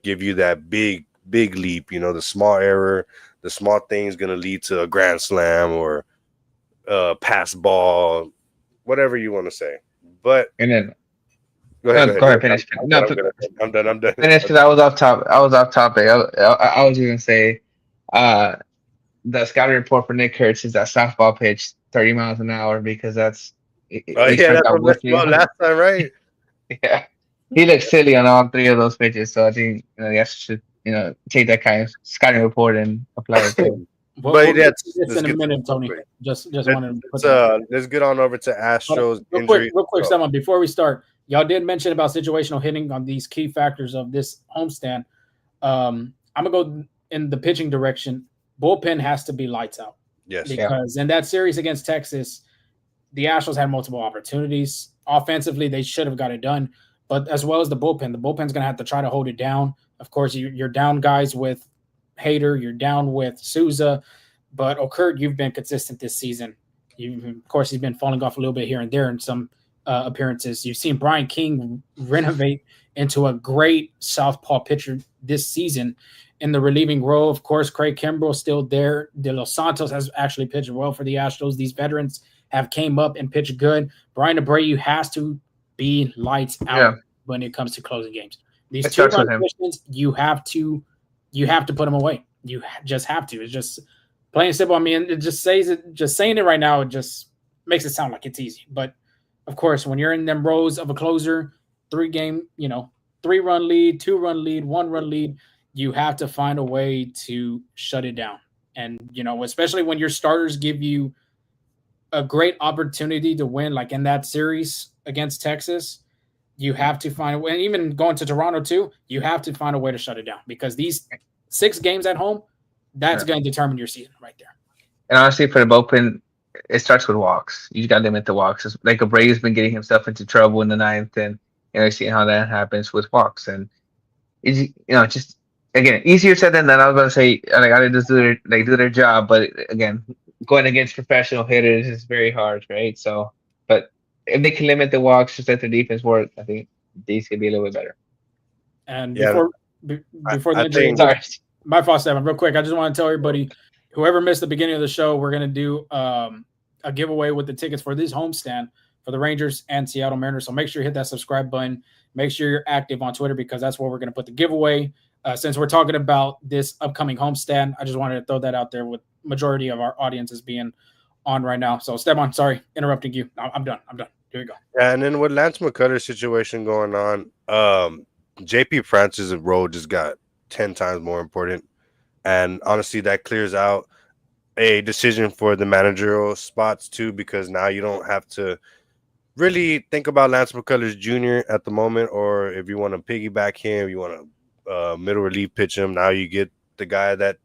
give you that big leap. The small error, the small thing is gonna lead to a grand slam or pass ball, whatever you want to say. But And then go ahead. go ahead, finish. I'm done. Finish because I was off top. I was off topic. I was just gonna say, uh, the scouting report for Nick Kurtz is that softball pitch 30 miles an hour because Oh yeah, that's what we talked about last time, right? Yeah, he looks silly on all three of those pitches. So I think you guys should take that kind of scouting report and apply it to. But We'll it's in a minute, Tony. Just wanted to put let's get on over to Astros real quick, someone before we start. Y'all did mention about situational hitting on these key factors of this homestand. I'm gonna go in the pitching direction. Bullpen has to be lights out. Yes. Because in that series against Texas, the Astros had multiple opportunities. Offensively, they should have got it done. But as well as the bullpen's going to have to try to hold it down. Of course, you're down guys with Hader. You're down with Souza. But Okert, you've been consistent this season. Of course, he's been falling off a little bit here and there in some appearances. You've seen Brian King renovate into a great southpaw pitcher this season. In the relieving role, of course, Craig Kimbrell still there. De Los Santos has actually pitched well for the Astros. These veterans have came up and pitched good. Brian Abreu has to be lights out when it comes to closing games. These two positions, you have to put them away. You just have to. It's just plain and simple. I mean, it just says it. Just saying it right now, it just makes it sound like it's easy. But of course, when you're in them rows of a closer, 3-run lead, 2-run lead, 1-run lead. You have to find a way to shut it down. And, especially when your starters give you a great opportunity to win, like in that series against Texas, you have to find a way. And even going to Toronto too, you have to find a way to shut it down because these 6 games at home, that's going to determine your season right there. And honestly, for the bullpen, it starts with walks. You got to limit the walks. Like Abreu's been getting himself into trouble in the 9th, and seeing how that happens with walks. And it's just. Again, easier said than done. I was going to say, like, I just do their job, but again, going against professional hitters is very hard, right? So, but if they can limit the walks, just let their defense work, I think these could be a little bit better. And before the injury, my fault, Stephen. Real quick, I just want to tell everybody, whoever missed the beginning of the show, we're going to do a giveaway with the tickets for this homestand for the Rangers and Seattle Mariners. So make sure you hit that subscribe button. Make sure you're active on Twitter because that's where we're going to put the giveaway. Since we're talking about this upcoming homestand, I just wanted to throw that out there with majority of our audiences being on right now. So, Steban, sorry, interrupting you. I'm done. Here you go. Yeah, and then with Lance McCullers' situation going on, JP Francis' role just got 10 times more important. And honestly, that clears out a decision for the managerial spots too, because now you don't have to really think about Lance McCullers Jr. at the moment, or if you want to piggyback him, you want to middle relief pitch him. Now you get the guy that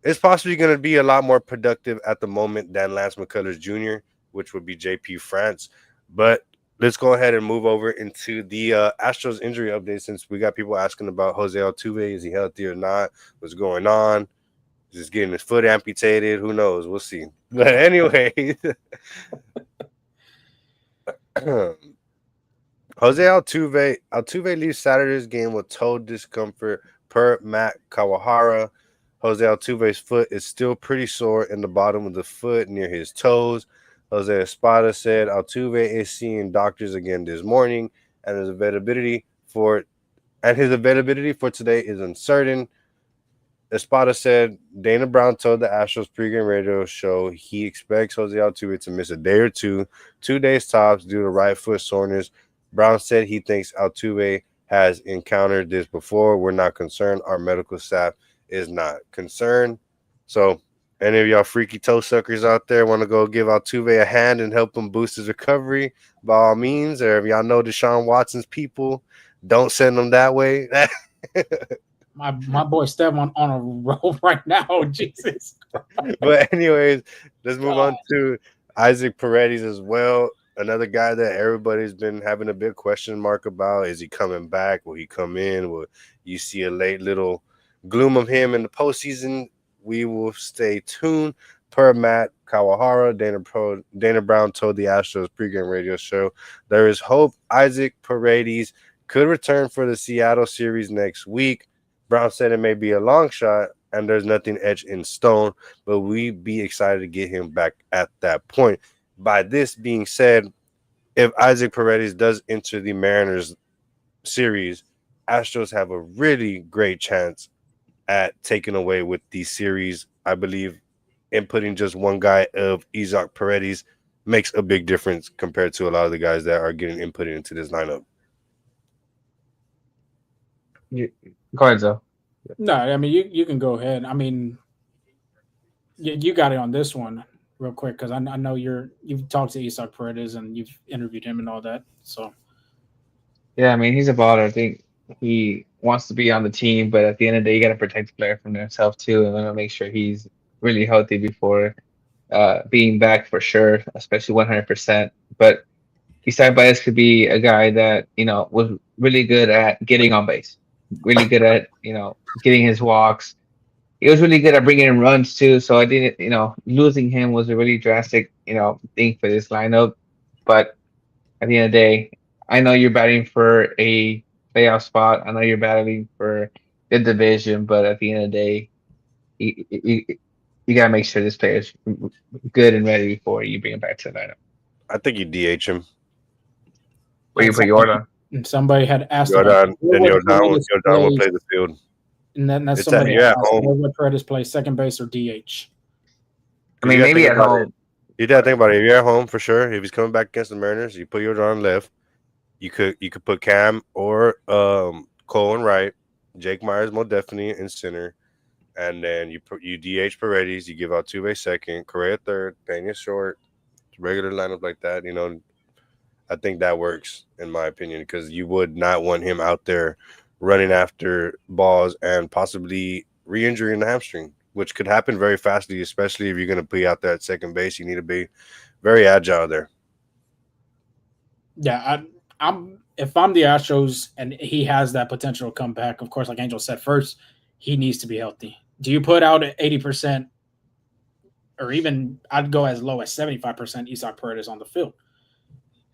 is possibly going to be a lot more productive at the moment than Lance McCullers Jr., which would be JP France. But let's go ahead and move over into the Astros injury update, since we got people asking about Jose Altuve. Is he healthy or not? What's going on? Just getting his foot amputated. Who knows? We'll see. But anyway, Jose Altuve leaves Saturday's game with toe discomfort per Matt Kawahara. Jose Altuve's foot is still pretty sore in the bottom of the foot near his toes. Jose Espada said Altuve is seeing doctors again this morning, and his availability for today is uncertain. Espada said Dana Brown told the Astros pregame radio show he expects Jose Altuve to miss a day or 2 days tops due to right foot soreness. Brown said he thinks Altuve has encountered this before. We're not concerned. Our medical staff is not concerned. So, any of y'all freaky toe suckers out there want to go give Altuve a hand and help him boost his recovery, by all means. Or if y'all know Deshaun Watson's people, don't send them that way. My boy Steph on a roll right now. Jesus. But anyways, let's move on to Isaac Paredes as well. Another guy that everybody's been having a big question mark about. Is he coming back? Will he come in? Will you see a late little gloom of him in the postseason? We will stay tuned. Per Matt Kawahara, Dana Brown told the Astros pregame radio show there is hope Isaac Paredes could return for the Seattle series next week. Brown said it may be a long shot and there's nothing etched in stone, but we'd be excited to get him back at that point. By this being said, if Isaac Paredes does enter the Mariners series, Astros have a really great chance at taking away with the series. I believe inputting just one guy of Isaac Paredes makes a big difference compared to a lot of the guys that are getting inputted into this lineup. Go ahead, Zoe. No, I mean you can go ahead. I mean, you got it on this one real quick because I know you've talked to Isaac Paredes and you've interviewed him and all that. So Yeah, I mean, he's a baller. I think he wants to be on the team, but at the end of the day, you got to protect the player from himself too, and want to make sure he's really healthy before being back for sure, especially 100%. But Isai Baez could be a guy that was really good at getting on base, really good at getting his walks. He was really good at bringing in runs too. So I didn't, losing him was a really drastic, thing for this lineup. But at the end of the day, I know you're batting for a playoff spot. I know you're battling for the division, but at the end of the day, you gotta make sure this player's good and ready before you bring him back to the lineup. I think you DH him. Where you put Jordan? And somebody had asked Jordan, then Jordan will plays, play the field. and then that's It's somebody at asked home. where Paredes play second base or DH. I mean, maybe at home. You gotta think about it. If you're at home for sure, if he's coming back against the Mariners, you put Jordan on left. You could put Cam or Cole in right, Jake Myers most definitely in center, and then you DH Paredes. You give out Altuve second, Correa third, Pena short, regular lineup like that. I think that works in my opinion because you would not want him out there running after balls and possibly re-injuring the hamstring, which could happen very fastly, especially if you're going to be out there at second base. You need to be very agile there. Yeah, if I'm the Astros and he has that potential to come back, of course, like Angel said first, he needs to be healthy. Do you put out at 80% or even I'd go as low as 75% Isaac Paredes on the field?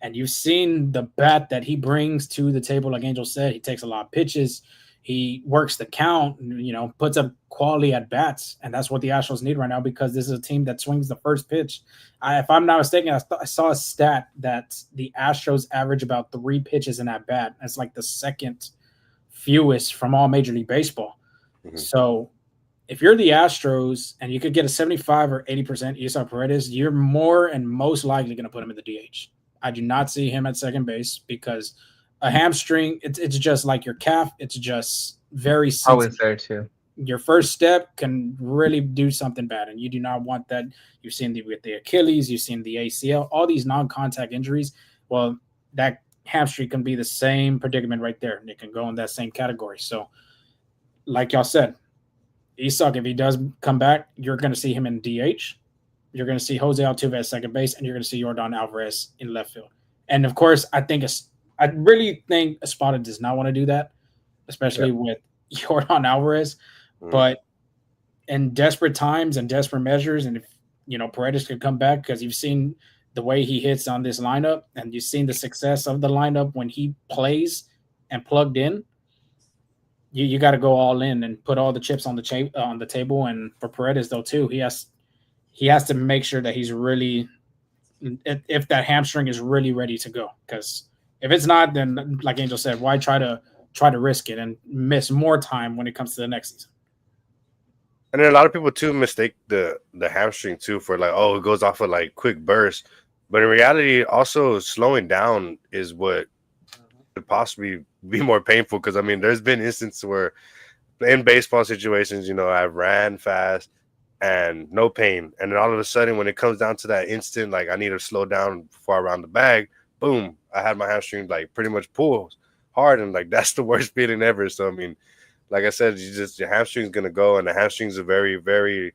And you've seen the bat that he brings to the table, like Angel said. He takes a lot of pitches. He works the count, puts up quality at bats. And that's what the Astros need right now because this is a team that swings the first pitch. If I'm not mistaken, I saw a stat that the Astros average about 3 pitches in at bat. That's like the second fewest from all Major League Baseball. Mm-hmm. So if you're the Astros and you could get a 75 or 80% Isaac Paredes, you're more and most likely going to put him in the DH. I do not see him at second base because a hamstring, it's just like your calf. It's just very sensitive. Always there too. Your first step can really do something bad, and you do not want that. You've seen with the Achilles, you've seen the ACL, all these non-contact injuries. Well, that hamstring can be the same predicament right there. It can go in that same category. So, like y'all said, Isak, if he does come back, you're going to see him in DH. You're going to see Jose Altuve at second base, and you're going to see Jordan Alvarez in left field. And of course, I really think Espada does not want to do that, especially with Jordan Alvarez. But in desperate times and desperate measures, and if Paredes could come back, because you've seen the way he hits on this lineup, and you've seen the success of the lineup when he plays and plugged in. You got to go all in and put all the chips on the table. And for Paredes though too, he has to make sure that he's really, if that hamstring is really ready to go. Because if it's not, then like Angel said, why try to risk it and miss more time when it comes to the next season? And then a lot of people too mistake the hamstring too for like, oh, it goes off of like quick bursts, but in reality, also slowing down is what could possibly be more painful. Because I mean, there's been instances where in baseball situations, I ran fast and no pain, and then all of a sudden, when it comes down to that instant, like I need to slow down before I round the bag, boom, I had my hamstring like pretty much pulled hard, and like that's the worst feeling ever. So I mean, like I said, your hamstring's gonna go, and the hamstring's a very, very,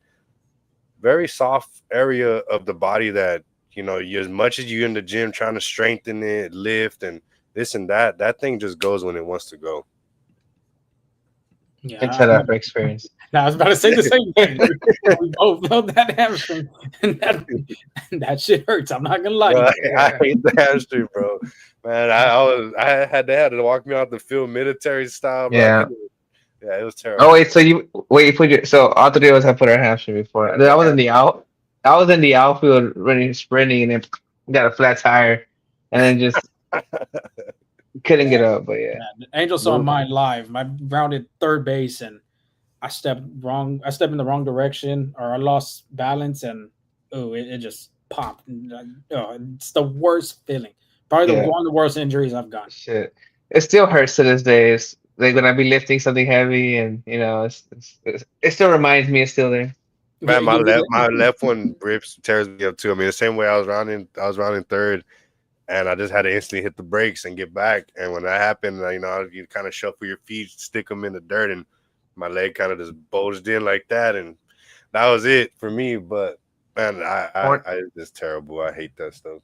very soft area of the body that you, as much as you're in the gym trying to strengthen it, lift, and this and that thing just goes when it wants to go. Yeah, it's that for experience. I was about to say the same thing. We both know that hamstring, and that shit hurts. I'm not gonna lie. I hate the hamstring, bro. Man, I had to walk me out the field military style. Bro. Yeah. Yeah, it was terrible. Oh wait, so all three of us have put our hamstring before. I was in the outfield running, sprinting, and then got a flat tire, and then just couldn't get up. But yeah, Angel saw mine live. I rounded third base, and I stepped wrong. I stepped in the wrong direction, or I lost balance, and it just popped. It's the worst feeling. Probably one of the worst injuries I've gotten. Shit, it still hurts to this day. It's like when I be lifting something heavy, and it still reminds me it's still there. Man, my left one tears me up too. I mean, the same way I was rounding third, and I just had to instantly hit the brakes and get back. And when that happened, you kind of shuffle your feet, stick them in the dirt, and my leg kind of just bulged in like that, and that was it for me. But man, it's just terrible. I hate that stuff.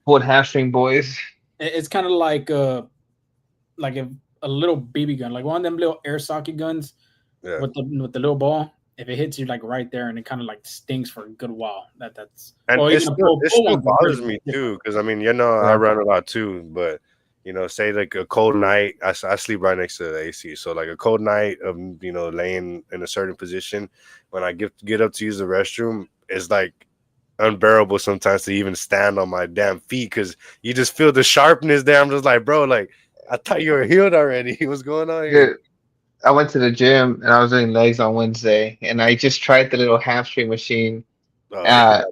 What hamstring boys? It's kind of like a little BB gun, like one of them little air socket guns with the little ball. If it hits you like right there, and it kind of like stings for a good while, that's and it still bothers me too, because I mean, I run a lot too, but say like a cold night, I sleep right next to the AC, so like a cold night of laying in a certain position, when I get up to use the restroom, it's like unbearable sometimes to even stand on my damn feet, because you just feel the sharpness there. I'm just like, bro, like I thought you were healed already. What's going on here? Dude, I went to the gym and I was doing legs on Wednesday, and I just tried the little hamstring machine. I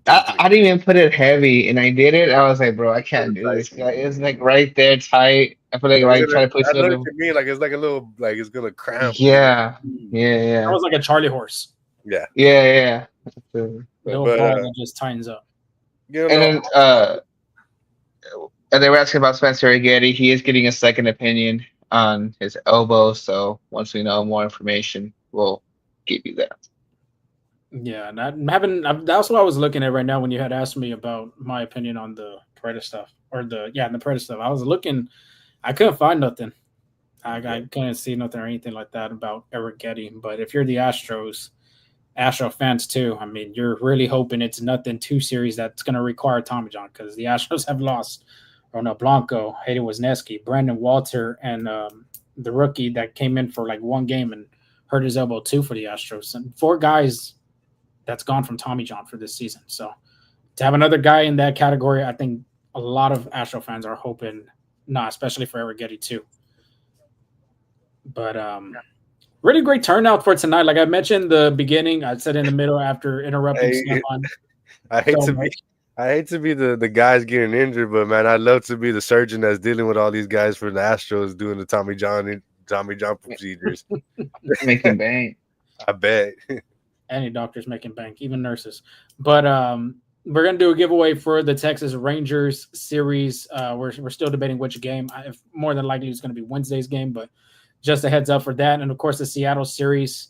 didn't even put it heavy, and I did it. I was like, bro, I can't do this. It's like right there tight. I feel like trying to push it. To me, like it's like a little, like it's gonna cramp. Yeah. That was like a Charlie horse. Yeah. Little ball that just tightens up. And they were asking about Spencer Getty. He is getting a second opinion on his elbow. So once we know more information, we'll give you that. Yeah, that's what I was looking at right now when you had asked me about my opinion on the Paredes stuff, the Paredes stuff. I was looking, I couldn't find nothing. I couldn't see nothing or anything like that about Eric Getty. But if you're the Astro fans too, I mean, you're really hoping it's nothing too serious that's going to require Tommy John, because the Astros have lost Ronald Blanco, Hayden Wesneski, Brandon Walter, and the rookie that came in for like one game and hurt his elbow too for the Astros. And 4 guys that's gone from Tommy John for this season. So to have another guy in that category, I think a lot of Astro fans are hoping, especially for Eric Getty too. But really great turnout for tonight. Like I mentioned in the beginning, I said in the middle after interrupting someone. I hate to be the guys getting injured, but man, I'd love to be the surgeon that's dealing with all these guys for the Astros doing the Tommy John procedures. Making bank. I bet. Any doctors making bank, even nurses. But we're gonna do a giveaway for the Texas Rangers series. We're still debating which game. If more than likely it's going to be Wednesday's game, but just a heads up for that. And of course, the Seattle series.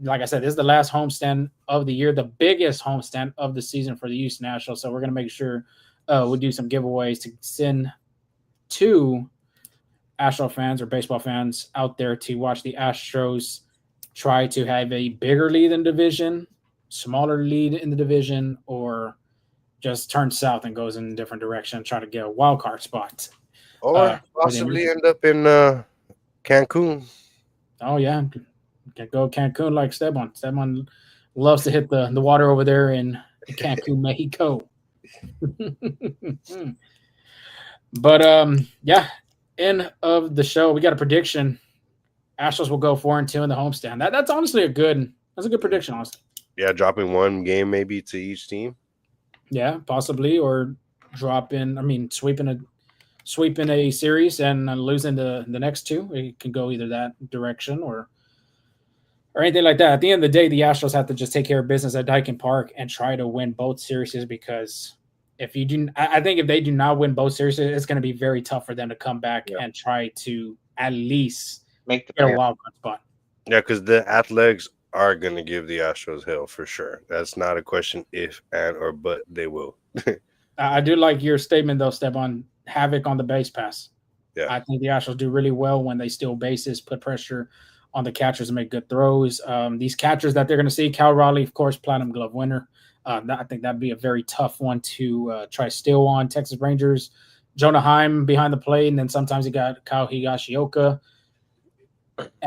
Like I said, this is the last homestand of the year, the biggest homestand of the season for the Houston Nationals. So we're gonna make sure we do some giveaways to send to Astro fans or baseball fans out there to watch the Astros try to have a bigger lead in the division, smaller lead in the division, or just turn south and goes in a different direction, try to get a wild card spot. Or possibly end up in Cancun. Oh yeah, can go Cancun like Esteban. Esteban loves to hit the water over there in Cancun, Mexico. But yeah, end of the show. We got a prediction. Astros will go 4-2 in the homestand. That's honestly a good prediction, honestly. Yeah, dropping one game maybe to each team. Yeah, possibly, or sweeping a series and losing the next two. It can go either that direction or anything like that. At the end of the day, the Astros have to just take care of business at Daikin Park and try to win both series, because if you do, I think if they do not win both series, it's going to be very tough for them to come back and try to at least Make the get a wild card spot. Yeah, because the Athletics are going to give the Astros hell for sure. That's not a question if and or but they will. I do like your statement though, Stepan. Havoc on the base pass. Yeah, I think the Astros do really well when they steal bases, put pressure on the catchers, and make good throws. These catchers that they're going to see, Cal Raleigh, of course, Platinum Glove winner. I think that'd be a very tough one to try steal on. Texas Rangers, Jonah Heim behind the plate, and then sometimes you got Kyle Higashioka.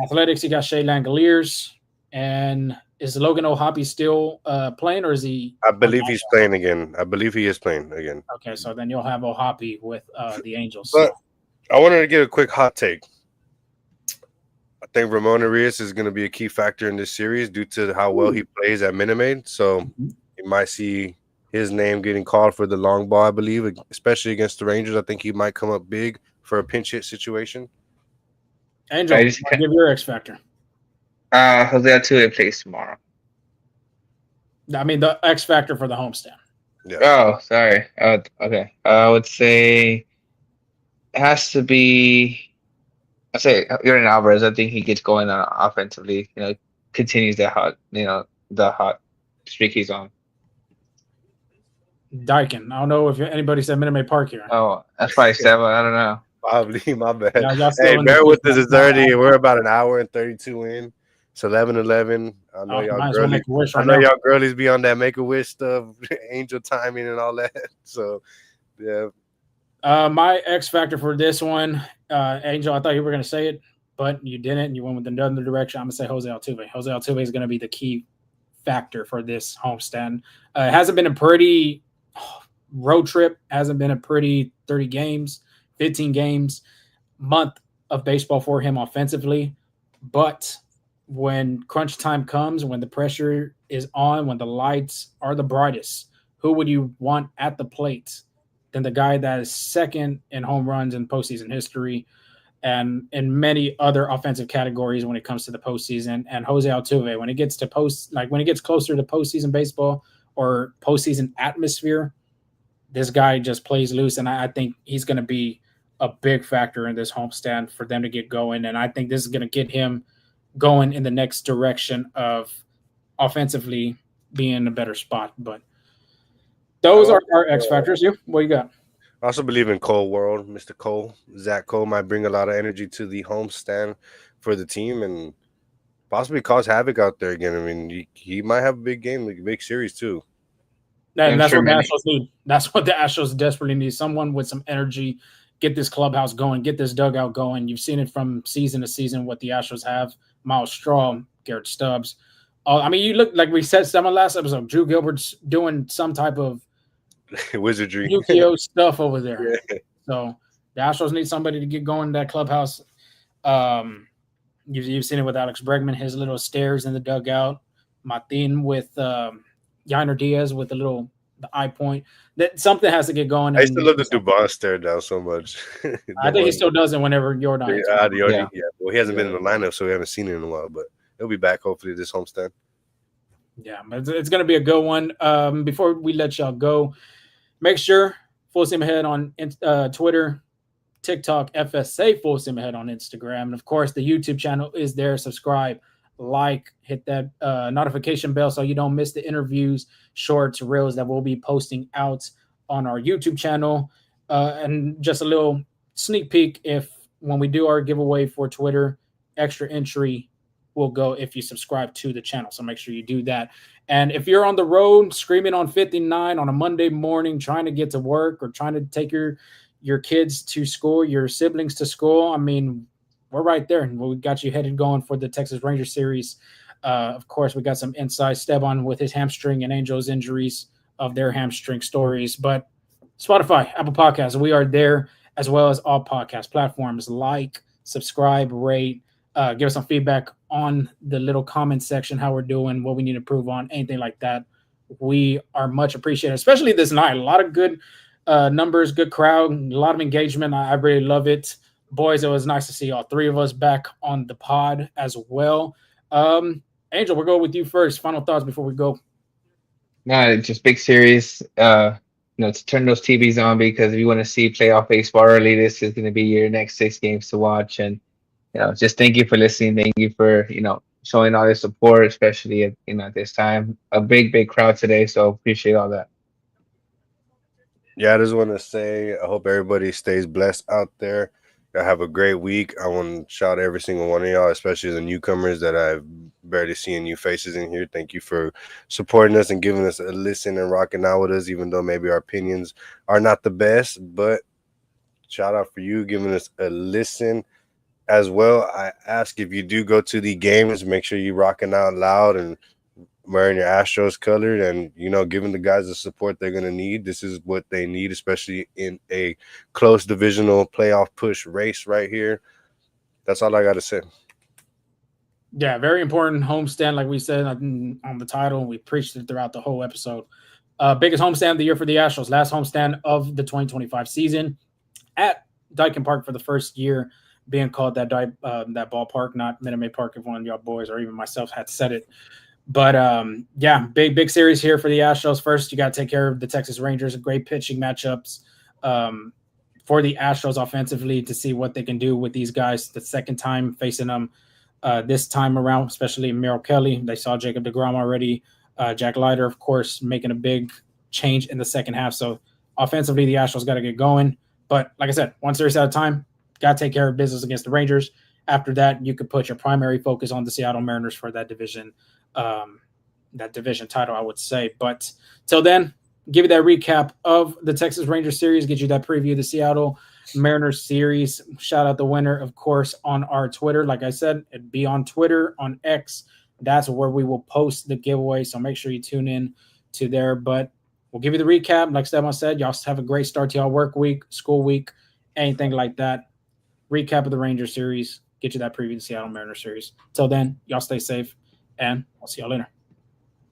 Athletics, you got Shea Langoliers, and is Logan O'Hoppe still playing, or is he? I believe he's playing again. I believe he is playing again. Okay, so then you'll have O'Hoppe with the Angels. But I wanted to give a quick hot take. I think Ramon Arias is going to be a key factor in this series due to how well he plays at Minute Maid. So you might see his name getting called for the long ball, I believe, especially against the Rangers. I think he might come up big for a pinch hit situation. Angel, give your X factor. Jose Altuve plays tomorrow. I mean, the X factor for the homestand. Yeah. Oh, sorry. Okay. I would say it has to be. I say Jordan Alvarez. I think he gets going offensively. Continues the hot streak he's on. Daikin. I don't know if anybody said Minute Maid Park here. Oh, that's probably 7. I don't know. Probably, my bad. Y'all hey, bear with us. It's 30. We're about an hour and 32 in. It's 11:11. I know y'all girlies be on that Make-A-Wish stuff, angel timing and all that. So, yeah. My X factor for this one, Angel, I thought you were going to say it, but you didn't. And you went with another direction. I'm going to say Jose Altuve. Jose Altuve is going to be the key factor for this homestand. It hasn't been a pretty road trip. Hasn't been a pretty 30 games, 15 games, month of baseball for him offensively. But when crunch time comes, when the pressure is on, when the lights are the brightest, who would you want at the plate than the guy that is second in home runs in postseason history and in many other offensive categories when it comes to the postseason? And Jose Altuve, when it gets to when it gets closer to postseason baseball or postseason atmosphere, this guy just plays loose. And I think he's going to be a big factor in this homestand for them to get going. And I think this is going to get him going in the next direction of offensively being in a better spot. But those are our X factors. You, what you got? I also believe in Cole World. Mr. Cole, Zach Cole might bring a lot of energy to the homestand for the team and possibly cause havoc out there again. I mean, he might have a big game, like a big series too. And that's what the Astros need. That's what the Astros desperately need. Someone with some energy, get this clubhouse going, get this dugout going. You've seen it from season to season what the Astros have. Miles Straw, Garrett Stubbs. I mean, you look like we said someone last episode. Drew Gilbert's doing some type of wizardry, Yu-Gi-Oh stuff over there. Yeah. So the Astros need somebody to get going in that clubhouse. You've seen it with Alex Bregman, his little stairs in the dugout. Martin with Yainer Diaz with the eye point. That something has to get going. I used to love the Dubon stare down so much. I think he still does it whenever Jordan. Well, he hasn't been in the lineup, so we haven't seen it in a while. But he'll be back hopefully this homestand. Yeah, but it's going to be a good one. Before we let y'all go, make sure Full Steam Ahead on Twitter, TikTok, FSA Full Steam Ahead on Instagram. And of course, the YouTube channel is there. Subscribe, like, hit that notification bell so you don't miss the interviews, shorts, reels that we'll be posting out on our YouTube channel. And just a little sneak peek, if when we do our giveaway for Twitter, extra entry will go if you subscribe to the channel. So make sure you do that. And if you're on the road screaming on 59 on a Monday morning, trying to get to work or trying to take your kids to school, your siblings to school, I mean, we're right there. We got you headed going for the Texas Ranger series. Of course, we got some inside Esteban with his hamstring and Angel's injuries of their hamstring stories. But Spotify, Apple Podcasts, we are there, as well as all podcast platforms. Like, subscribe, rate, give us some feedback on the little comment section, how we're doing, what we need to improve on, anything like that. We are much appreciated, especially this night. A lot of good numbers, good crowd, a lot of engagement. I really love it. Boys, it was nice to see all three of us back on the pod as well. Angel, we'll go with you first. Final thoughts before we go. No, just big series. To turn those TVs on, because if you want to see playoff baseball early, this is going to be your next 6 games to watch. And just thank you for listening. Thank you for showing all this support, especially at this time. A big crowd today, so appreciate all that. Yeah, I just want to say I hope everybody stays blessed out there. Y'all have a great week. I want to shout every single one of y'all, especially the newcomers that I've barely seen new faces in here. Thank you for supporting us and giving us a listen and rocking out with us, even though maybe our opinions are not the best. But shout out for you giving us a listen as well. I ask, if you do go to the games, make sure you rocking out loud and wearing your Astros colored and, giving the guys the support they're going to need. This is what they need, especially in a close divisional playoff push race right here. That's all I got to say. Yeah, very important homestand, like we said on the title. We preached it throughout the whole episode. Biggest homestand of the year for the Astros. Last homestand of the 2025 season at Dyken Park for the first year being called that ballpark, not Minute Maid Park, if one of y'all boys or even myself had said it. But big series here for the Astros. First, you got to take care of the Texas Rangers. Great pitching matchups for the Astros offensively to see what they can do with these guys. The second time facing them this time around, especially Merrill Kelly. They saw Jacob deGrom already. Jack Leiter, of course, making a big change in the second half. So offensively, the Astros got to get going. But like I said, one series at a time. Got to take care of business against the Rangers. After that, you could put your primary focus on the Seattle Mariners for that division title, I would say. But till then, give you that recap of the Texas Rangers series, get you that preview of the Seattle Mariners series. Shout out the winner, of course, on our Twitter. Like I said, it'd be on Twitter, on X. That's where we will post the giveaway. So make sure you tune in to there. But we'll give you the recap. Like Stefan said, y'all have a great start to y'all work week, school week, anything like that. Recap of the Rangers series. Get you that preview of the Seattle Mariners series. Till then, y'all stay safe, and I'll see y'all later.